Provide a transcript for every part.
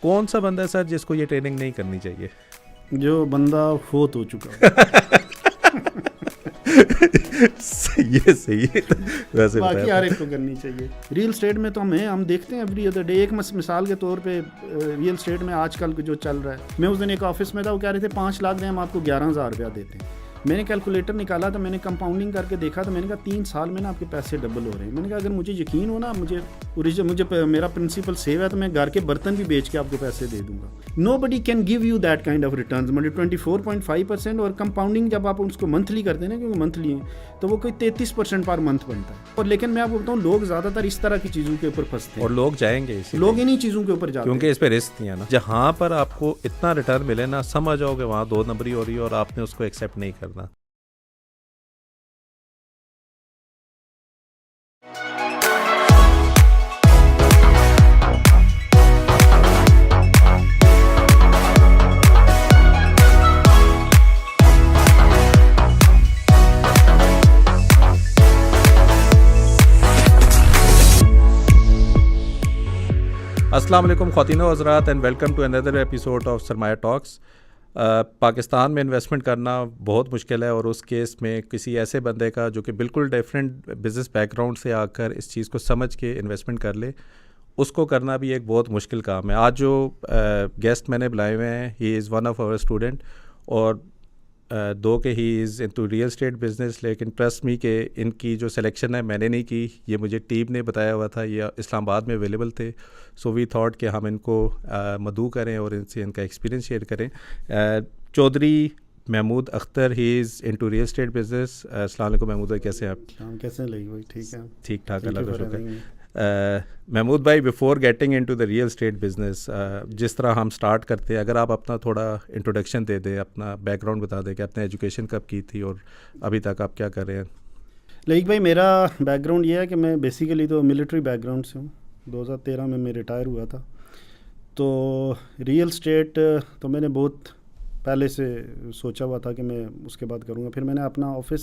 कौन सा बंदा है सर जिसको ये ट्रेनिंग नहीं करनी चाहिए? जो बंदा फोत हो चुका है। सही है वैसे बाकी बताया हर एक को करनी चाहिए। रियल स्टेट में तो हम देखते हैं एवरी अदर डे। एक मिसाल के तौर पे रियल स्टेट में आजकल जो चल रहा है, मैं उस दिन एक ऑफिस में था, वो कह रहे थे 5 लाख दें हम आपको 11,000 रुपया देते हैं। मैंने कैलकुलेटर निकाला तो मैंने कंपाउंडिंग करके देखा तो मैंने कहा 3 साल में ना आपके पैसे डबल हो रहे हैं। मैंने कहा अगर मुझे यकीन हो ना, मुझे मेरा प्रिंसिपल सेव है तो मैं घर के बर्तन भी बेच के आपको पैसे दे दूंगा। Nobody can give you that kind of returns, मतलब 24.5%। और कंपाउंडिंग जब आप उसको मंथली करते हैं ना, क्योंकि मंथली है तो वो कोई 33% पर मंथ बनता है। और लेकिन मैं आपको बताऊँ, लोग ज़्यादातर इस तरह की चीज़ों के ऊपर फंसते हैं और लोग जाएंगे लोग इन्हीं चीज़ों के ऊपर जाते हैं क्योंकि इस पे रिस्क नहीं है ना। जहाँ पर आपको इतना रिटर्न मिले ना, समझ जाओगे वहाँ 2 नंबरी हो रही है और आपने उसको एक्सेप्ट नहीं करना। अस्सलाम वालेकुम ख़वातीन व हज़रात and welcome to another episode of Sarmaya talks. Pakistan में इन्वेस्टमेंट करना बहुत मुश्किल है और उस केस में किसी ऐसे बंदे का जो कि बिल्कुल डिफरेंट बिज़नेस बैकग्राउंड से आकर इस चीज़ को समझ के इन्वेस्टमेंट कर ले, उसको करना भी एक बहुत मुश्किल काम है। आज जो गेस्ट मैंने बुलाए हुए हैं, he is one of our student और दो के he is into real estate business, लेकिन ट्रस्ट मी के इनकी जो सिलेक्शन है मैंने नहीं की, ये मुझे टीम ने बताया हुआ था, ये इस्लामाबाद में अवेलेबल थे। सो वी थॉट कि हम इनको मदऊ करें और इनसे इनका एक्सपीरियंस शेयर करें। Chaudhry Mahmood Akhtar, he is into real estate business. अस्सलाम वालेकुम महमूद भाई, कैसे हैं आप? कैसे लगी भाई? ठीक है, ठीक ठाक, अल्लाह का शुक्र। महमूद भाई, before getting into the real estate business, जिस तरह हम स्टार्ट करते हैं, अगर आप अपना थोड़ा इंट्रोडक्शन दे दें, अपना बैकग्राउंड बता दें कि आपने एजुकेशन कब की थी और अभी तक आप क्या कर रहे हैं। लाइक भाई, मेरा बैकग्राउंड ये है कि मैं बेसिकली तो मिलिट्री बैकग्राउंड से हूँ। 2013 में मैं रिटायर हुआ था। तो रियल स्टेट तो मैंने बहुत पहले से सोचा हुआ था कि मैं उसके बाद करूँगा। फिर मैंने अपना ऑफिस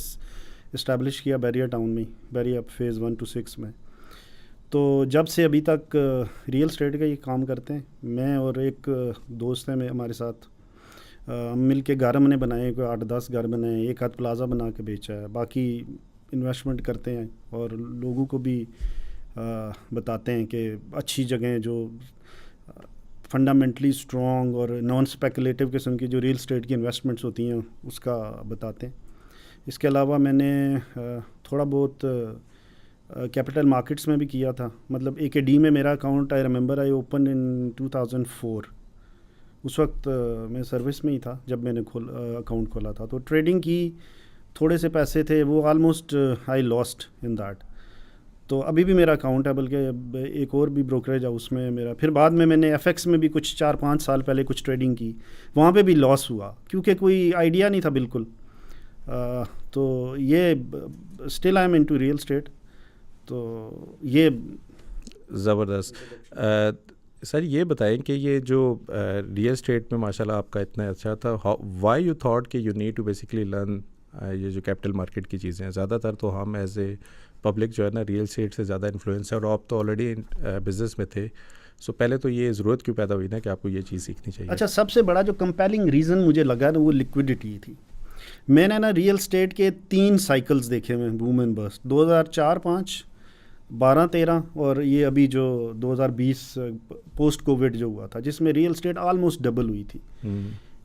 इस्टेब्लिश किया बैरिया टाउन में, बैरिया फेज़ 1 to 6 में। तो जब से अभी तक रियल स्टेट का ये काम करते हैं। मैं और एक दोस्त है मैं, हमारे साथ हम मिल के घर हमने बनाए, कोई 8-10 घर बनाए, एक आध प्लाज़ा बना के बेचा है। बाकी इन्वेस्टमेंट करते हैं और लोगों को भी बताते हैं कि अच्छी जगह जो फंडामेंटली स्ट्रॉन्ग और नॉन स्पेकुलेटिव किस्म की जो रियल स्टेट की इन्वेस्टमेंट्स होती हैं उसका बताते हैं। इसके अलावा मैंने थोड़ा बहुत कैपिटल मार्केट्स में भी किया था। मतलब AKD में मेरा account, I remember, I open in 2004। उस वक्त मैं सर्विस में ही था जब मैंने अकाउंट खोला था। तो ट्रेडिंग की, थोड़े से पैसे थे, वो almost I lost in that. तो अभी भी मेरा अकाउंट है, बल्कि एक और भी ब्रोकरेज है उसमें मेरा। फिर बाद में मैंने FX में भी कुछ 4-5 साल पहले कुछ ट्रेडिंग की, वहाँ पे भी लॉस हुआ क्योंकि कोई आइडिया नहीं था बिल्कुल। तो ये still I am into real state. तो ये ज़बरदस्त। सर ये बताएं कि ये जो रियल स्टेट में माशाल्लाह आपका इतना अच्छा था, व्हाई यू थॉट कि you need to basically learn ये जो कैपिटल मार्केट की चीज़ें हैं? ज़्यादातर तो हम एज ए पब्लिक जो है ना, रियल स्टेट से ज़्यादा इन्फ्लुएंस है और आप तो ऑलरेडी बिज़नेस में थे। सो पहले तो ये ज़रूरत क्यों पैदा हुई ना कि आपको ये चीज़ सीखनी चाहिए? अच्छा, सबसे बड़ा जो कंपेलिंग रीज़न मुझे लगा ना, वो लिक्विडिटी थी। मैंने ना रियल स्टेट के 3 साइकिल्स देखे हुए, बूम एंड बस्ट, 2004-5, 12-13 और ये अभी जो 2020 पोस्ट कोविड जो हुआ था, जिसमें रियल स्टेट ऑलमोस्ट डबल हुई थी।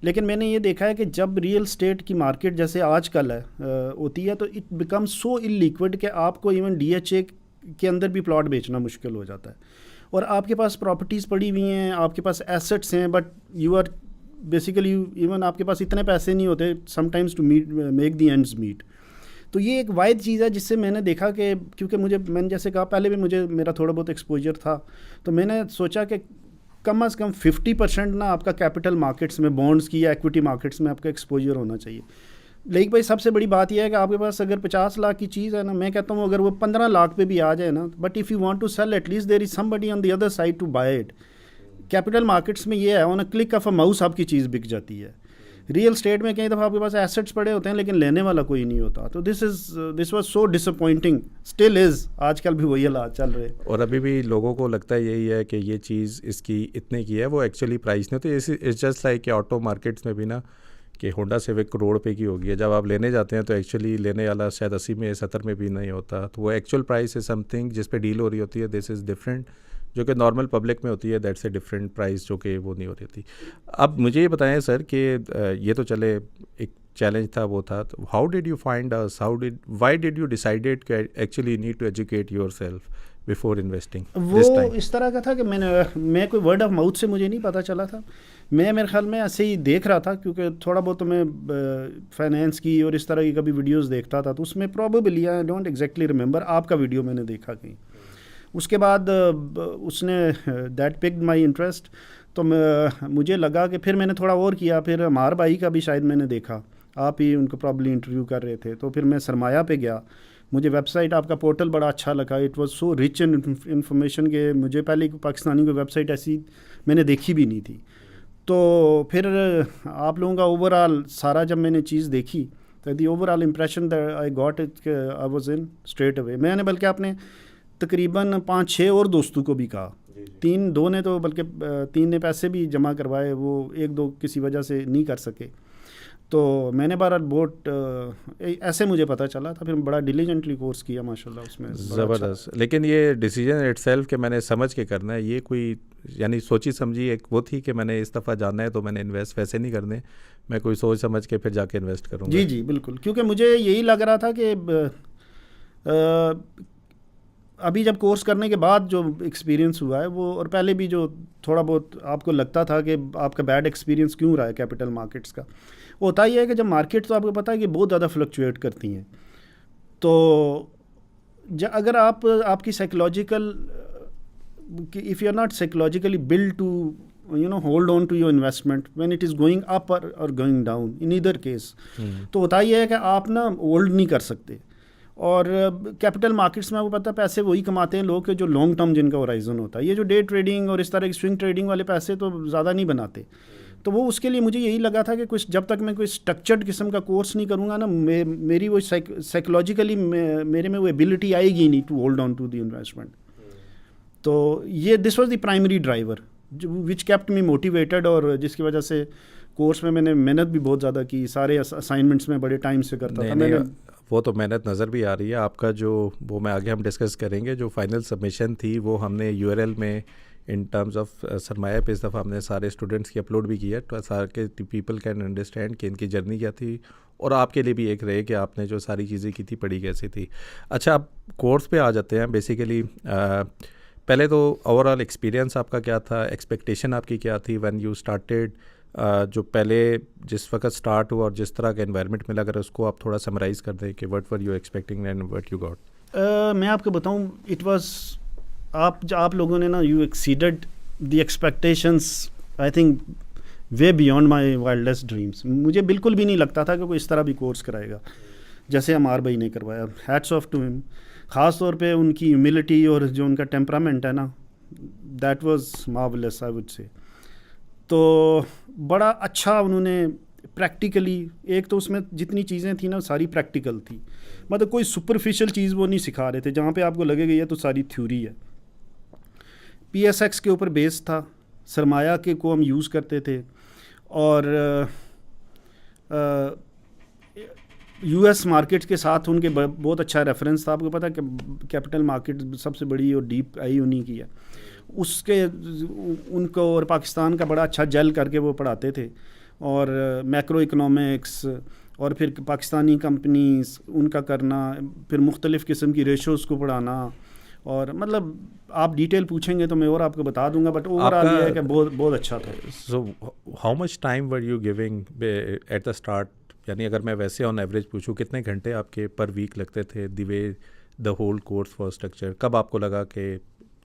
लेकिन मैंने ये देखा है कि जब रियल स्टेट की मार्केट जैसे आजकल है होती है, तो इट बिकम सो इलिक्विड कि आपको इवन DHA के अंदर भी प्लॉट बेचना मुश्किल हो जाता है। और आपके पास प्रॉपर्टीज़ पड़ी हुई हैं, आपके पास एसेट्स हैं, but you are basically, even आपके पास इतने पैसे नहीं होते sometimes to make the ends meet. तो ये एक वाइड चीज़ है जिससे मैंने देखा कि, क्योंकि मैंने जैसे कहा पहले भी, मेरा थोड़ा बहुत एक्सपोजर था, तो मैंने सोचा कि कम से कम 50% ना आपका कैपिटल मार्केट्स में, बॉन्ड्स की या इक्विटी मार्केट्स में आपका एक्सपोजर होना चाहिए। लेकिन भाई सबसे बड़ी बात यह है कि आपके पास अगर 50 लाख की चीज़ है ना, मैं कहता हूँ अगर वो 15 लाख पे भी आ जाए ना, but if you want to sell, at least there is somebody on the other side to buy it. Capital markets में ये है, on a click of a mouse आपकी चीज़ बिक जाती है। रियल स्टेट में कई दफ़ा आपके पास एसेट्स पड़े होते हैं लेकिन लेने वाला कोई नहीं होता। तो this was so disappointing, still is, आजकल भी वही हालात चल रहे। और अभी भी लोगों को लगता है यही है कि ये चीज़ इसकी इतने की है, वो एक्चुअली प्राइस नहीं होती। इट्स जस्ट लाइक कि ऑटो मार्केट्स में भी ना कि होंडा सिविक करोड़ रुपए की होगी है, जब आप लेने जाते हैं तो एक्चुअली लेने वाला शायद 80 में 70 में भी नहीं होता। तो वो एक्चुअल प्राइस इज़ समथिंग जिस पे डील हो रही होती है, दिस इज़ डिफरेंट, जो कि नॉर्मल पब्लिक में होती है, दैट्स ए डिफरेंट प्राइस जो कि वो नहीं हो रही थी। अब मुझे ये बताएं सर कि ये तो चले एक चैलेंज था, वो था, तो how did you find us, why did you decided कि actually need to educate yourself before investing this वो टाइम? इस तरह का था कि मैं कोई वर्ड ऑफ माउथ से मुझे नहीं पता चला था। मैं मेरे ख्याल में ऐसे ही देख रहा था, क्योंकि थोड़ा बहुत तो मैं फाइनेंस की और इस तरह की कभी वीडियोस देखता था, तो उसमें probably, I don't exactly remember, आपका वीडियो मैंने देखा कहीं। उसके बाद उसने दैट पिक्ड माय इंटरेस्ट। तो मुझे लगा कि फिर मैंने थोड़ा और किया, फिर अमार भाई का भी शायद मैंने देखा, आप ही उनको प्रॉब्ली इंटरव्यू कर रहे थे, तो फिर मैं सरमाया पे गया। मुझे वेबसाइट, आपका पोर्टल बड़ा अच्छा लगा, it was so rich in information के मुझे पहले पाकिस्तानी कोई वेबसाइट ऐसी मैंने देखी भी नहीं थी। तो फिर आप लोगों का ओवरऑल सारा जब मैंने चीज़ देखी, तो the overall impression that I got it, I was in straight away. मैंने बल्कि अपने तकरीबन 5-6 और दोस्तों को भी कहा, 2 ने तो बल्कि 3 ने पैसे भी जमा करवाए, वो 1-2 किसी वजह से नहीं कर सके। तो मैंने बहरहाल बोट ऐसे मुझे पता चला था, फिर बड़ा डिलीजेंटली कोर्स किया माशाल्लाह उसमें। ज़बरदस्त। अच्छा। लेकिन ये डिसीजन इटसेल्फ कि मैंने समझ के करना है, ये कोई यानी सोची समझी एक वो थी कि मैंने इस दफ़ा जाना है तो मैंने इन्वेस्ट वैसे नहीं करने, मैं कोई सोच समझ के फिर जाके इन्वेस्ट करूँगा? जी जी बिल्कुल, क्योंकि मुझे यही लग रहा था कि अभी जब कोर्स करने के बाद जो एक्सपीरियंस हुआ है वो, और पहले भी जो थोड़ा बहुत आपको लगता था कि आपका बैड एक्सपीरियंस क्यों रहा है कैपिटल मार्केट्स का, वो होता ही है कि जब मार्केट, तो आपको पता है कि बहुत ज़्यादा फ्लक्चुएट करती हैं। तो अगर आपकी psychological, if you are not psychologically build to hold on to your investment when it is going up और going down, in either case, तो होता ही है कि आप ना होल्ड नहीं कर सकते। और कैपिटल मार्केट्स में आपको पता है पैसे वही कमाते हैं लोग के जो लॉन्ग टर्म जिनका होराइजन होता है। ये जो डे ट्रेडिंग और इस तरह की स्विंग ट्रेडिंग वाले पैसे तो ज़्यादा नहीं बनाते। तो वो उसके लिए मुझे यही लगा था कि कुछ जब तक मैं कोई स्ट्रक्चर्ड किस्म का कोर्स नहीं करूँगा ना, मेरी वो साइकोलॉजिकली मेरे में वो एबिलिटी आएगी नहीं to hold on to the investment. तो ये this was the primary driver which kept me motivated, और जिसकी वजह से कोर्स में मैंने मेहनत भी बहुत ज़्यादा की, सारे असाइनमेंट्स में बड़े टाइम से करता था मैंने। वो तो मेहनत नज़र भी आ रही है आपका, जो वो मैं आगे हम डिस्कस करेंगे। जो फाइनल सबमिशन थी वो हमने यूआरएल में इन टर्म्स ऑफ सरमाया पे इस दफ़ा हमने सारे स्टूडेंट्स की अपलोड भी किया, तो सारे पीपल कैन अंडरस्टैंड कि इनकी जर्नी क्या थी, और आपके लिए भी एक रहे कि आपने जो सारी चीज़ें की थी पढ़ी कैसी थी। अच्छा, आप कोर्स पे आ जाते हैं। बेसिकली पहले तो ओवरऑल एक्सपीरियंस आपका क्या था, एक्सपेक्टेशन आपकी क्या थी व्हेन यू स्टार्टेड, जो पहले जिस वक्त स्टार्ट हुआ और जिस तरह का एनवायरनमेंट मिला, अगर उसको आप थोड़ा समराइज कर दें कि what were you expecting and what you got? मैं आपको बताऊं, इट वाज, आप लोगों ने ना, you exceeded the expectations, I think way beyond my wildest dreams. मुझे बिल्कुल भी नहीं लगता था कि कोई इस तरह भी कोर्स कराएगा जैसे अमार भाई ने करवाया। हैट्स ऑफ टू हिम, ख़ास तौर पे उनकी ह्यूमिलिटी और जो उनका टेम्परामेंट है ना, that was marvellous I would say. तो बड़ा अच्छा उन्होंने प्रैक्टिकली, एक तो उसमें जितनी चीज़ें थी ना सारी प्रैक्टिकल थी, मतलब कोई सुपरफिशियल चीज़ वो नहीं सिखा रहे थे जहाँ पे आपको लगेगा ये तो सारी थ्योरी है। PSX के ऊपर बेस था, सरमाया के को हम यूज़ करते थे, और US मार्केट्स के साथ उनके बहुत अच्छा रेफरेंस था। आपको पता है कि कैपिटल मार्केट सबसे बड़ी और डीप आई उन्हीं की है, उसके उनको और पाकिस्तान का बड़ा अच्छा जेल करके वो पढ़ाते थे, और मैक्रो इकोनॉमिक्स, और फिर पाकिस्तानी कंपनीज उनका करना, फिर मुख्तलिफ़ किस्म की रेशोज़ को पढ़ाना, और मतलब आप डिटेल पूछेंगे तो मैं और आपको बता दूंगा, बट ओवरऑल ये है कि बहुत बहुत अच्छा था। So how much time were you giving at the start? यानी अगर मैं वैसे ऑन एवरेज पूछूं, कितने घंटे आपके पर वीक लगते थे the way the whole course for structure? कब आपको लगा कि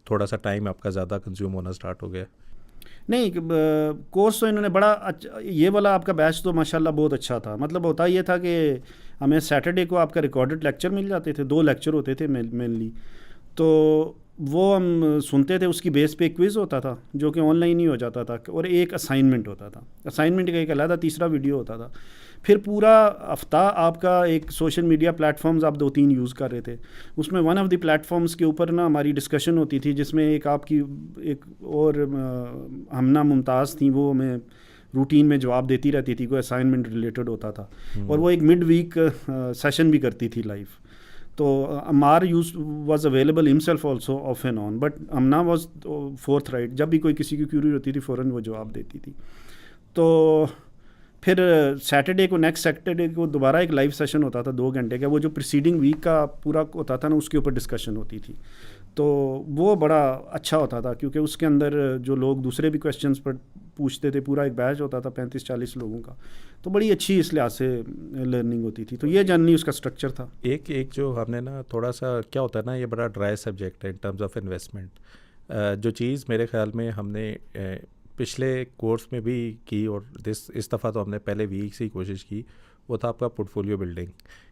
थोड़ा सा टाइम आपका ज़्यादा कंज्यूम होना स्टार्ट हो गया? नहीं, कोर्स तो इन्होंने बड़ा अच्छा, ये वाला आपका बैच तो माशाल्लाह बहुत अच्छा था। मतलब होता ये था कि हमें सैटरडे को आपका रिकॉर्डेड लेक्चर मिल जाते थे, 2 लेक्चर होते थे मेनली। तो वो हम सुनते थे, उसकी बेस पे क्विज़ होता था जो कि ऑनलाइन ही हो जाता था, और एक असाइनमेंट होता था, असाइनमेंट का एक अलग तीसरा वीडियो होता था। फिर पूरा हफ्ता आपका एक सोशल मीडिया प्लेटफॉर्म्स आप 2-3 यूज़ कर रहे थे, उसमें वन ऑफ द प्लेटफॉर्म्स के ऊपर ना हमारी डिस्कशन होती थी, जिसमें एक आपकी एक और हमना मुमताज़ थी, वो हमें रूटीन में जवाब देती रहती थी, कोई असाइनमेंट रिलेटेड होता था, और वो एक मिड वीक सेशन भी करती थी लाइव। तो Ammar used was available himself also off and on, but Amna was forthright, जब भी कोई किसी की क्यूरी होती थी फ़ौरन वो जवाब देती थी। तो फिर सैटरडे को, नेक्स्ट सैटरडे को दोबारा एक लाइव सेशन होता था 2 घंटे का, वो जो प्रीसीडिंग वीक का पूरा होता था ना, उसके ऊपर डिस्कशन होती थी। तो वो बड़ा अच्छा होता था, क्योंकि उसके अंदर जो लोग दूसरे भी क्वेश्चंस पर पूछते थे, पूरा एक बैच होता था 35-40 लोगों का, तो बड़ी अच्छी इस लिहाज से लर्निंग होती थी। तो ये जनरली उसका स्ट्रक्चर था। एक जो हमने ना थोड़ा सा क्या होता है ना, ये बड़ा ड्राई सब्जेक्ट है इन टर्म्स ऑफ इन्वेस्टमेंट। जो चीज़ मेरे ख्याल में हमने पिछले कोर्स में भी की, और इस दफ़ा तो हमने पहले वीक से ही कोशिश की, वो था आपका पोर्टफोलियो बिल्डिंग,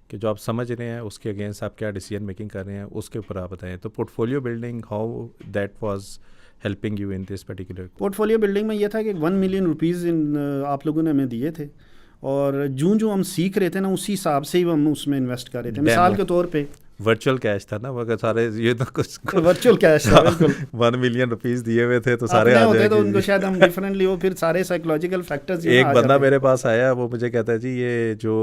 कि जो आप समझ रहे हैं उसके अगेंस्ट आप क्या डिसीजन मेकिंग कर रहे हैं, उसके ऊपर आप बताएं। तो portfolio building, how that was helping you in this particular? Portfolio building में ये था कि 1 मिलियन रुपीज़ आप लोगों ने हमें दिए थे, और जूं हम सीख रहे थे ना, उसी हिसाब से ही हम उसमें इन्वेस्ट कर रहे थे। मिसाल के तौर पे वर्चुअल कैश था ना, मगर सारे ये तो कुछ वर्चुअल कैश था, बिल्कुल। 1 मिलियन रुपीस दिए हुए थे तो सारे आ होते जाएंगे तो उनको शायद हम डिफरेंटली हो, फिर सारे साइकोलॉजिकल फैक्टर्स एक बंदा मेरे पास आया, वो मुझे कहता है जी ये जो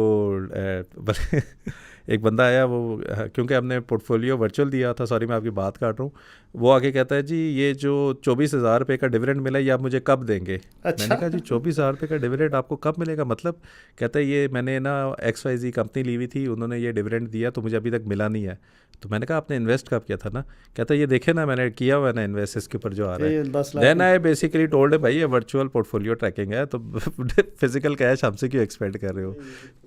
एक बंदा आया, वो क्योंकि हमने पोर्टफोलियो वर्चुअल दिया था, सॉरी मैं आपकी बात काट रहा हूँ, वो आगे कहता है जी ये जो 24,000 रुपये का डिविडेंड मिला ये आप मुझे कब देंगे? अच्छा। मैंने कहा जी 24,000 रुपये का डिविडेंड आपको कब मिलेगा? मतलब कहता है ये मैंने ना XYZ कंपनी ली हुई थी, उन्होंने ये डिविडेंड दिया तो मुझे अभी तक मिला नहीं है। तो मैंने कहा आपने इन्वेस्ट कब किया था ना? कहता है ये देखे ना मैंने किया हुआ ना इन्वेस्ट इसके ऊपर जो आ रहा है। देन आई बेसिकली टोल्ड भाई ये वर्चुअल पोर्टफोलियो ट्रैकिंग है, तो फिजिकल कैश हमसे क्यों एक्सपेक्ट कर रहे हो?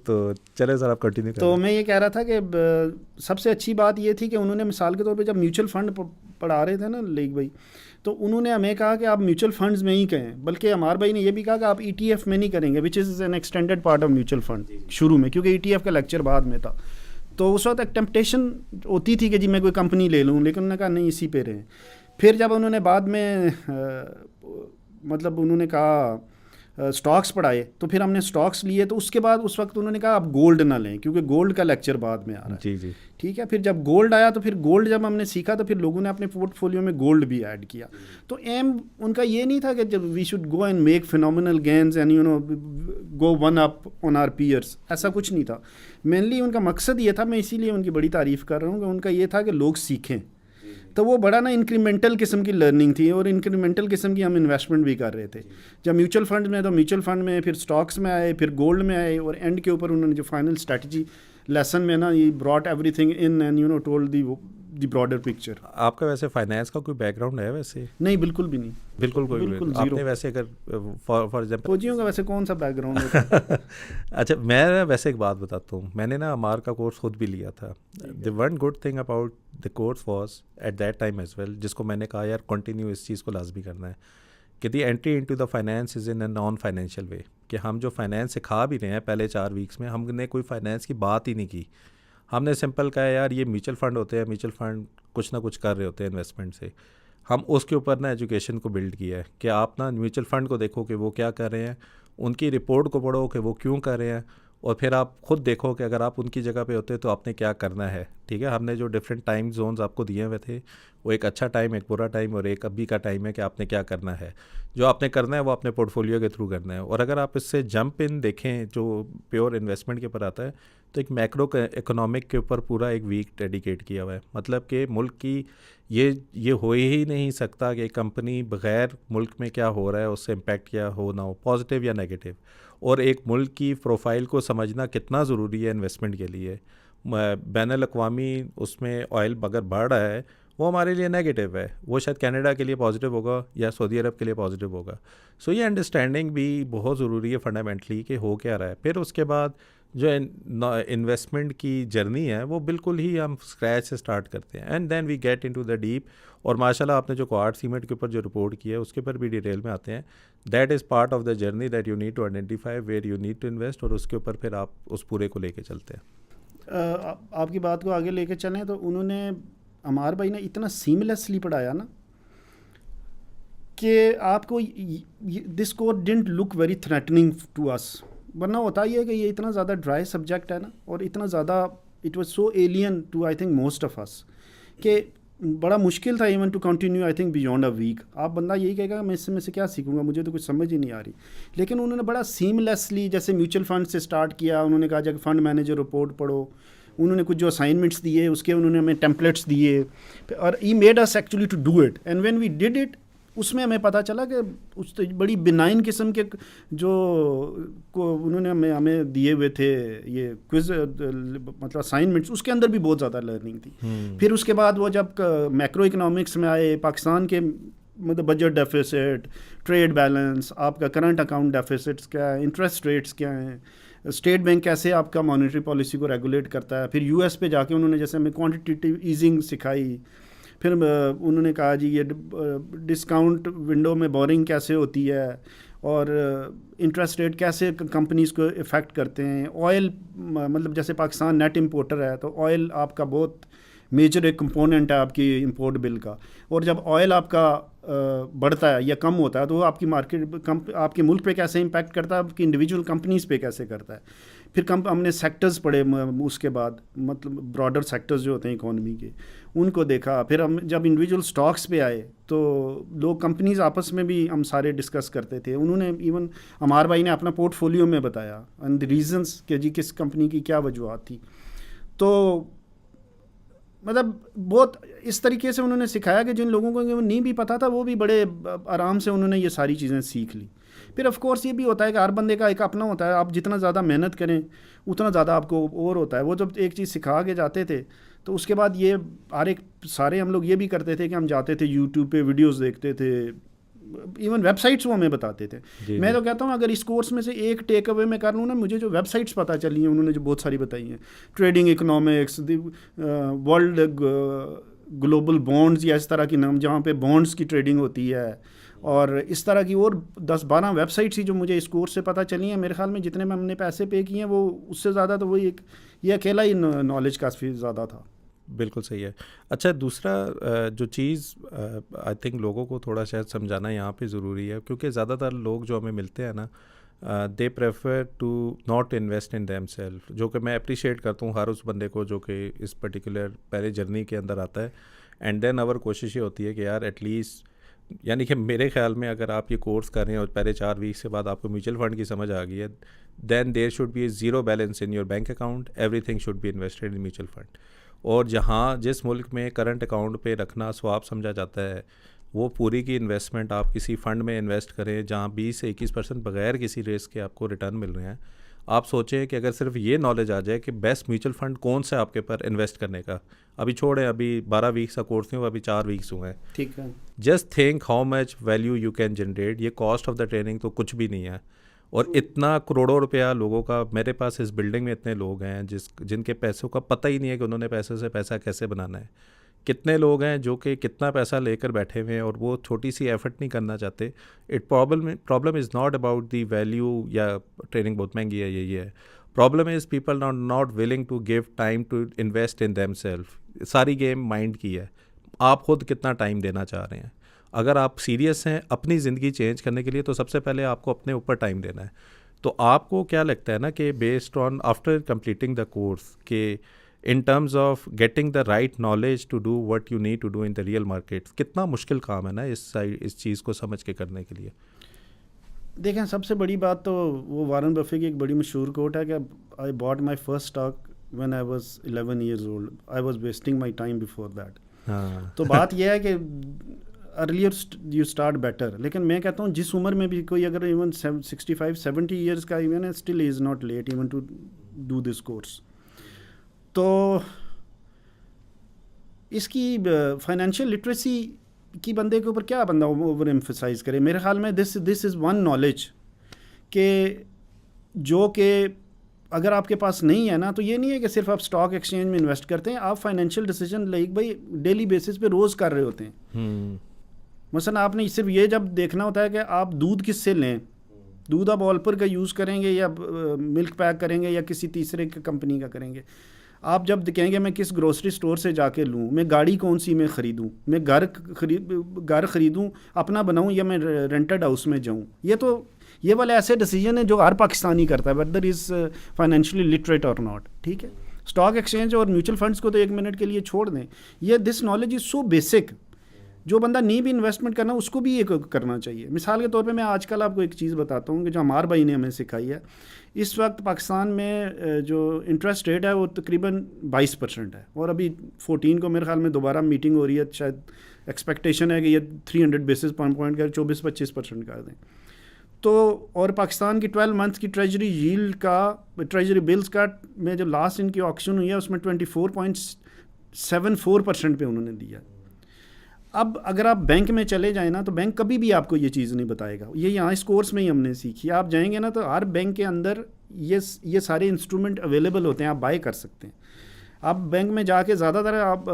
तो चले सर आप कंटिन्यू करें। तो मैं ये कह रहा था कि सबसे अच्छी बात ये थी कि उन्होंने मिसाल के तौर पे जब म्यूचुअल फंड पढ़ा रहे थे ना लीग भाई, तो उन्होंने हमें कहा कि आप म्यूचुअल फंड्स में ही कहें, बल्कि अमार भाई ने ये भी कहा कि आप ETF में नहीं करेंगे, which is an extended part of mutual fund शुरू में, क्योंकि ETF का लेक्चर बाद में था। तो उस वक्त एक टेम्पटेशन होती थी कि जी मैं कोई कंपनी ले लूँ, लेकिन उन्होंने कहा नहीं इसी पे रहें। फिर जब उन्होंने बाद में मतलब उन्होंने कहा स्टॉक्स पढ़ाए, तो फिर हमने स्टॉक्स लिए, तो उसके बाद उस वक्त उन्होंने कहा आप गोल्ड ना लें, क्योंकि गोल्ड का लेक्चर बाद में आ रहा है। जी जी ठीक है। फिर जब गोल्ड आया, तो फिर गोल्ड जब हमने सीखा, तो फिर लोगों ने अपने पोर्टफोलियो में गोल्ड भी ऐड किया। तो एम उनका ये नहीं था कि जब we should go and make phenomenal gains and go one up on our peers, ऐसा कुछ नहीं था। मेनली उनका मकसद ये था, मैं इसीलिए उनकी बड़ी तारीफ़ कर रहा हूँ, कि उनका ये था कि लोग सीखें। तो वो बड़ा ना इंक्रीमेंटल किस्म की लर्निंग थी, और इंक्रीमेंटल किस्म की हम इन्वेस्टमेंट भी कर रहे थे। जब म्यूचुअल फंड में, तो म्यूचुअल फंड में, फिर स्टॉक्स में आए, फिर गोल्ड में आए, और एंड के ऊपर उन्होंने जो फाइनल स्ट्रैटेजी लेसन में ना, ये brought everything in and told the broader picture. आपका वैसे फाइनेंस का कोई बैकग्राउंड है वैसे? नहीं, बिल्कुल भी नहीं। बिल्कुल कोई बिल्कुल आपने जीरो। वैसे अगर फॉर एग्जाम्पल फौजियों का वैसे कौन सा बैकग्राउंड होता है? अच्छा मैं वैसे एक बात बताता हूँ, मैंने ना अमार का कोर्स खुद भी लिया था। The one good thing about the course was at that time as well, जिसको मैंने कहा यार कंटिन्यू इस चीज़ को लाजमी करना है, कि the entry into the finance is in a non financial way, कि हम जो फाइनेंस सिखा भी रहे हैं पहले 4 वीक्स में, हमने कोई फाइनेंस की बात ही नहीं की। हमने सिंपल कहा यार ये म्यूचुअल फ़ंड होते हैं, म्यूचुअल फ़ंड कुछ ना कुछ कर रहे होते हैं इन्वेस्टमेंट से। हम उसके ऊपर ना एजुकेशन को बिल्ड किया है, कि आप ना म्यूचुअल फ़ंड को देखो कि वो क्या कर रहे हैं, उनकी रिपोर्ट को पढ़ो कि वो क्यों कर रहे हैं, और फिर आप खुद देखो कि अगर आप उनकी जगह पे होते तो आपने क्या करना है। ठीक है, हमने जो डिफरेंट टाइम जोन्स आपको दिए हुए थे, वो एक अच्छा टाइम, एक बुरा टाइम और एक अभी का टाइम है कि आपने क्या करना है। जो आपने करना है वो अपने पोर्टफोलियो के थ्रू करना है। और अगर आप इससे जंप इन देखें जो प्योर इन्वेस्टमेंट के ऊपर आता है, तो एक मैक्रो इकोनॉमिक के ऊपर पूरा एक वीक डेडिकेट किया हुआ है। मतलब कि मुल्क की ये हो ही नहीं सकता कि कंपनी बग़ैर मुल्क में क्या हो रहा है उससे इम्पैक्ट क्या हो ना हो, पॉजिटिव या नेगेटिव। और एक मुल्क की प्रोफाइल को समझना कितना ज़रूरी है इन्वेस्टमेंट के लिए। बैनुल-अक़वामी उसमें ऑयल अगर बढ़ रहा है वो हमारे लिए नेगेटिव है, वो शायद कनाडा के लिए पॉजिटिव होगा या सऊदी अरब के लिए पॉजिटिव होगा। सो ये अंडरस्टैंडिंग भी बहुत ज़रूरी है फंडामेंटली कि हो क्या रहा है। फिर उसके बाद जो इन्वेस्टमेंट की जर्नी है वो बिल्कुल ही हम स्क्रैच से स्टार्ट करते हैं, and then we get into the deep. और माशाल्लाह आपने जो क्वार्ट सीमेंट के ऊपर जो रिपोर्ट की है उसके ऊपर भी डिटेल में आते हैं। That is part of the journey that you need to identify where you need to invest, और उसके ऊपर फिर आप उस पूरे को लेके चलते हैं। आपकी बात को आगे लेके चलें तो उन्होंने अमार भाई ने इतना सीमलेसली पढ़ाया ना कि आपको this course didn't look very threatening to us, वरना होता ही है कि ये इतना ज़्यादा ड्राई सब्जेक्ट है ना, और इतना ज़्यादा it was so alien to I think most of us कि बड़ा मुश्किल था even to continue I think beyond a week. आप बंदा यही कहेगा मैं इसमें से क्या सीखूंगा, मुझे तो कुछ समझ ही नहीं आ रही। लेकिन उन्होंने बड़ा सीमलेसली, जैसे म्यूचुअल फंड से स्टार्ट किया, उन्होंने कहा जब फंड मैनेजर रिपोर्ट पढ़ो, उन्होंने कुछ जो असाइनमेंट्स दिए उसके उन्होंने हमें टेम्पलेट्स दिए, और he made us actually to do it, and when we did it उसमें हमें पता चला कि उस तो बड़ी बिनाइन किस्म के जो को उन्होंने हमें दिए हुए थे ये क्विज मतलब असाइनमेंट्स, उसके अंदर भी बहुत ज़्यादा लर्निंग थी। फिर उसके बाद वो जब मैक्रो इकोनॉमिक्स में आए, पाकिस्तान के मतलब बजट डेफिसिट, ट्रेड बैलेंस, आपका करंट अकाउंट डेफिसिट्स क्या है, इंटरेस्ट रेट्स क्या हैं, स्टेट बैंक कैसे आपका मॉनेटरी पॉलिसी को रेगुलेट करता है। फिर यूएस पे जाके उन्होंने जैसे हमें क्वांटिटेटिव ईजिंग सिखाई। फिर उन्होंने कहा जी ये डिस्काउंट विंडो में बोरिंग कैसे होती है, और इंटरेस्ट रेट कैसे कंपनीज़ को इफ़ेक्ट करते हैं। ऑयल मतलब जैसे पाकिस्तान नेट इंपोर्टर है, तो ऑयल आपका बहुत मेजर एक कंपोनेंट है आपकी इंपोर्ट बिल का, और जब ऑयल आपका बढ़ता है या कम होता है तो वो आपकी मार्केट आपके मुल्क पे कैसे इम्पैक्ट करता है, आपकी इंडिविजुअल कंपनीज़ पे कैसे करता है। फिर हमने सेक्टर्स पढ़े उसके बाद, मतलब ब्रॉडर सेक्टर्स जो होते हैं इकोनॉमी के, उनको देखा। फिर हम जब इंडिविजुअल स्टॉक्स पे आए तो लोग कंपनीज आपस में भी हम सारे डिस्कस करते थे। उन्होंने इवन अमार भाई ने अपना पोर्टफोलियो में बताया एंड द रीजंस कि जी किस कंपनी की क्या वजूहत थी। तो मतलब बहुत इस तरीके से उन्होंने सिखाया कि जिन लोगों को नहीं भी पता था वो भी बड़े आराम से उन्होंने ये सारी चीज़ें सीख ली। फिर ऑफ कोर्स ये भी होता है कि हर बंदे का एक अपना होता है, आप जितना ज़्यादा मेहनत करें उतना ज़्यादा आपको और होता है। वो जब एक चीज़ सिखा के जाते थे तो उसके बाद ये हर एक सारे हम लोग ये भी करते थे कि हम जाते थे यूट्यूब पे वीडियोस देखते थे, इवन वेबसाइट्स वो हमें बताते थे। मैं तो कहता हूँ अगर इस कोर्स में से एक टेक अवे में कर लूँ ना, मुझे जो वेबसाइट्स पता चली हैं उन्होंने जो बहुत सारी बताई हैं, trading economics, world global bonds या इस तरह की नाम जहाँ पे बॉन्ड्स की ट्रेडिंग होती है, और इस तरह की और 10-12 वेबसाइट्स ही जो मुझे इस कोर्स से पता चली हैं। मेरे ख्याल में जितने में हमने पैसे पे किए हैं वो उससे ज़्यादा तो वही ये अकेला ही नॉलेज काफ़ी ज़्यादा था। बिल्कुल सही है। अच्छा, दूसरा जो चीज़ आई थिंक लोगों को थोड़ा शायद समझाना यहाँ पे ज़रूरी है, क्योंकि ज़्यादातर लोग जो हमें मिलते हैं ना, they prefer to not invest in them self, जो कि मैं अप्रिशिएट करता हूँ हर उस बंदे को जो कि इस पर्टिकुलर पहले जर्नी के अंदर आता है। एंड देन अवर कोशिश ये होती है कि यार एटलीस्ट, यानी कि मेरे ख्याल में अगर आप ये कोर्स कर रहे हैं और पहले 4 वीक के बाद आपको म्यूचुअल फंड की समझ आ गई है, then there should be zero balance in your bank account, everything should be invested in mutual fund. और जहाँ जिस मुल्क में करंट अकाउंट पे रखना स्वाप समझा जाता है, वो पूरी की इन्वेस्टमेंट आप किसी फ़ंड में इन्वेस्ट करें जहाँ 20 से 21% बगैर किसी रिस्क के आपको रिटर्न मिल रहे हैं। आप सोचें कि अगर सिर्फ ये नॉलेज आ जाए कि बेस्ट म्यूचुअल फंड कौन सा आपके पर इन्वेस्ट करने का, अभी छोड़ें, अभी 12 वीक्स का कोर्स नहीं हुआ, अभी 4 वीक्स हुए हैं, ठीक है। Just think how much value you can generate. ये कॉस्ट ऑफ द ट्रेनिंग तो कुछ भी नहीं है। और इतना करोड़ों रुपया लोगों का, मेरे पास इस बिल्डिंग में इतने लोग हैं जिनके पैसों का पता ही नहीं है कि उन्होंने पैसे से पैसा कैसे बनाना है। कितने लोग हैं जो कि कितना पैसा लेकर बैठे हुए हैं और वो छोटी सी एफर्ट नहीं करना चाहते। Problem is not about the value या ट्रेनिंग बहुत महंगी है, यही है problem. Is people are not willing to give time to invest in them self. सारी गेम माइंड की है, आप खुद कितना टाइम देना चाह रहे हैं। अगर आप सीरियस हैं अपनी ज़िंदगी चेंज करने के लिए तो सबसे पहले आपको अपने ऊपर टाइम देना है। तो आपको क्या लगता है ना कि based on after completing the course के in terms of getting the right knowledge to do what you need to do in the real market, कितना मुश्किल काम है ना इस चीज़ को समझ के करने के लिए? देखें, सबसे बड़ी बात तो वो वारन बफे की एक बड़ी मशहूर कोट है कि I bought my first stock when I was 11 years old, I was wasting my time before that. हाँ। तो बात यह है कि अर्लियर यू स्टार्ट बेटर। लेकिन मैं कहता हूँ जिस उम्र में भी कोई अगर इवन 65-70 years का even still is not late even to do this course. तो इसकी फाइनेंशियल लिटरेसी की बंदे के ऊपर क्या बंदा ओवर एम्फसाइज करे। मेरे ख्याल में दिस इज़ वन नॉलेज के जो कि अगर आपके पास नहीं है ना, तो ये नहीं है कि सिर्फ आप स्टॉक एक्सचेंज में इन्वेस्ट करते हैं, आप फाइनेंशियल डिसीजन लाइक भाई डेली बेसिस पे रोज़ कर रहे होते हैं। मसलन आपने सिर्फ ये जब देखना होता है कि आप दूध किससे लें, दूध आप ऑलपर का यूज़ करेंगे या मिल्क पैक करेंगे या किसी तीसरे कंपनी का करेंगे। आप जब कहेंगे मैं किस ग्रोसरी स्टोर से जाके लूँ, मैं गाड़ी कौन सी मैं ख़रीदूँ, मैं घर ख़रीदूँ अपना बनाऊँ या मैं रेंटेड हाउस में जाऊँ, ये वाले ऐसे डिसीजन है जो हर पाकिस्तानी करता है वेदर इज़ फाइनेंशियली लिटरेट और नॉट। ठीक है, स्टॉक एक्सचेंज और म्यूचुअल फंड्स को तो एक मिनट के लिए छोड़ दें, ये this knowledge is so basic, जो बंदा नहीं भी इन्वेस्टमेंट करना उसको भी ये करना चाहिए। मिसाल के तौर पे मैं आजकल आपको एक चीज़ बताता हूँ कि जो हमार भाई ने हमें सिखाई है। इस वक्त पाकिस्तान में जो इंटरेस्ट रेट है वो तकरीबन 22% है, और अभी 14 को मेरे ख्याल में दोबारा मीटिंग हो रही है, शायद एक्सपेक्टेशन है कि ये 300 बेसिस पॉइंट कर 24-25% कर दें। तो और पाकिस्तान की 12 मंथ की ट्रेजरी यील्ड का, ट्रेजरी बिल्स का में जो लास्ट इनकी ऑक्शन हुई है उसमें 24.74% पे उन्होंने दिया। अब अगर आप बैंक में चले जाएँ ना, तो बैंक कभी भी आपको ये चीज़ नहीं बताएगा, ये यहाँ इस कोर्स में ही हमने सीखी। आप जाएंगे ना तो हर बैंक के अंदर ये सारे इंस्ट्रूमेंट अवेलेबल होते हैं, आप बाय कर सकते हैं। आप बैंक में जाके ज़्यादातर आप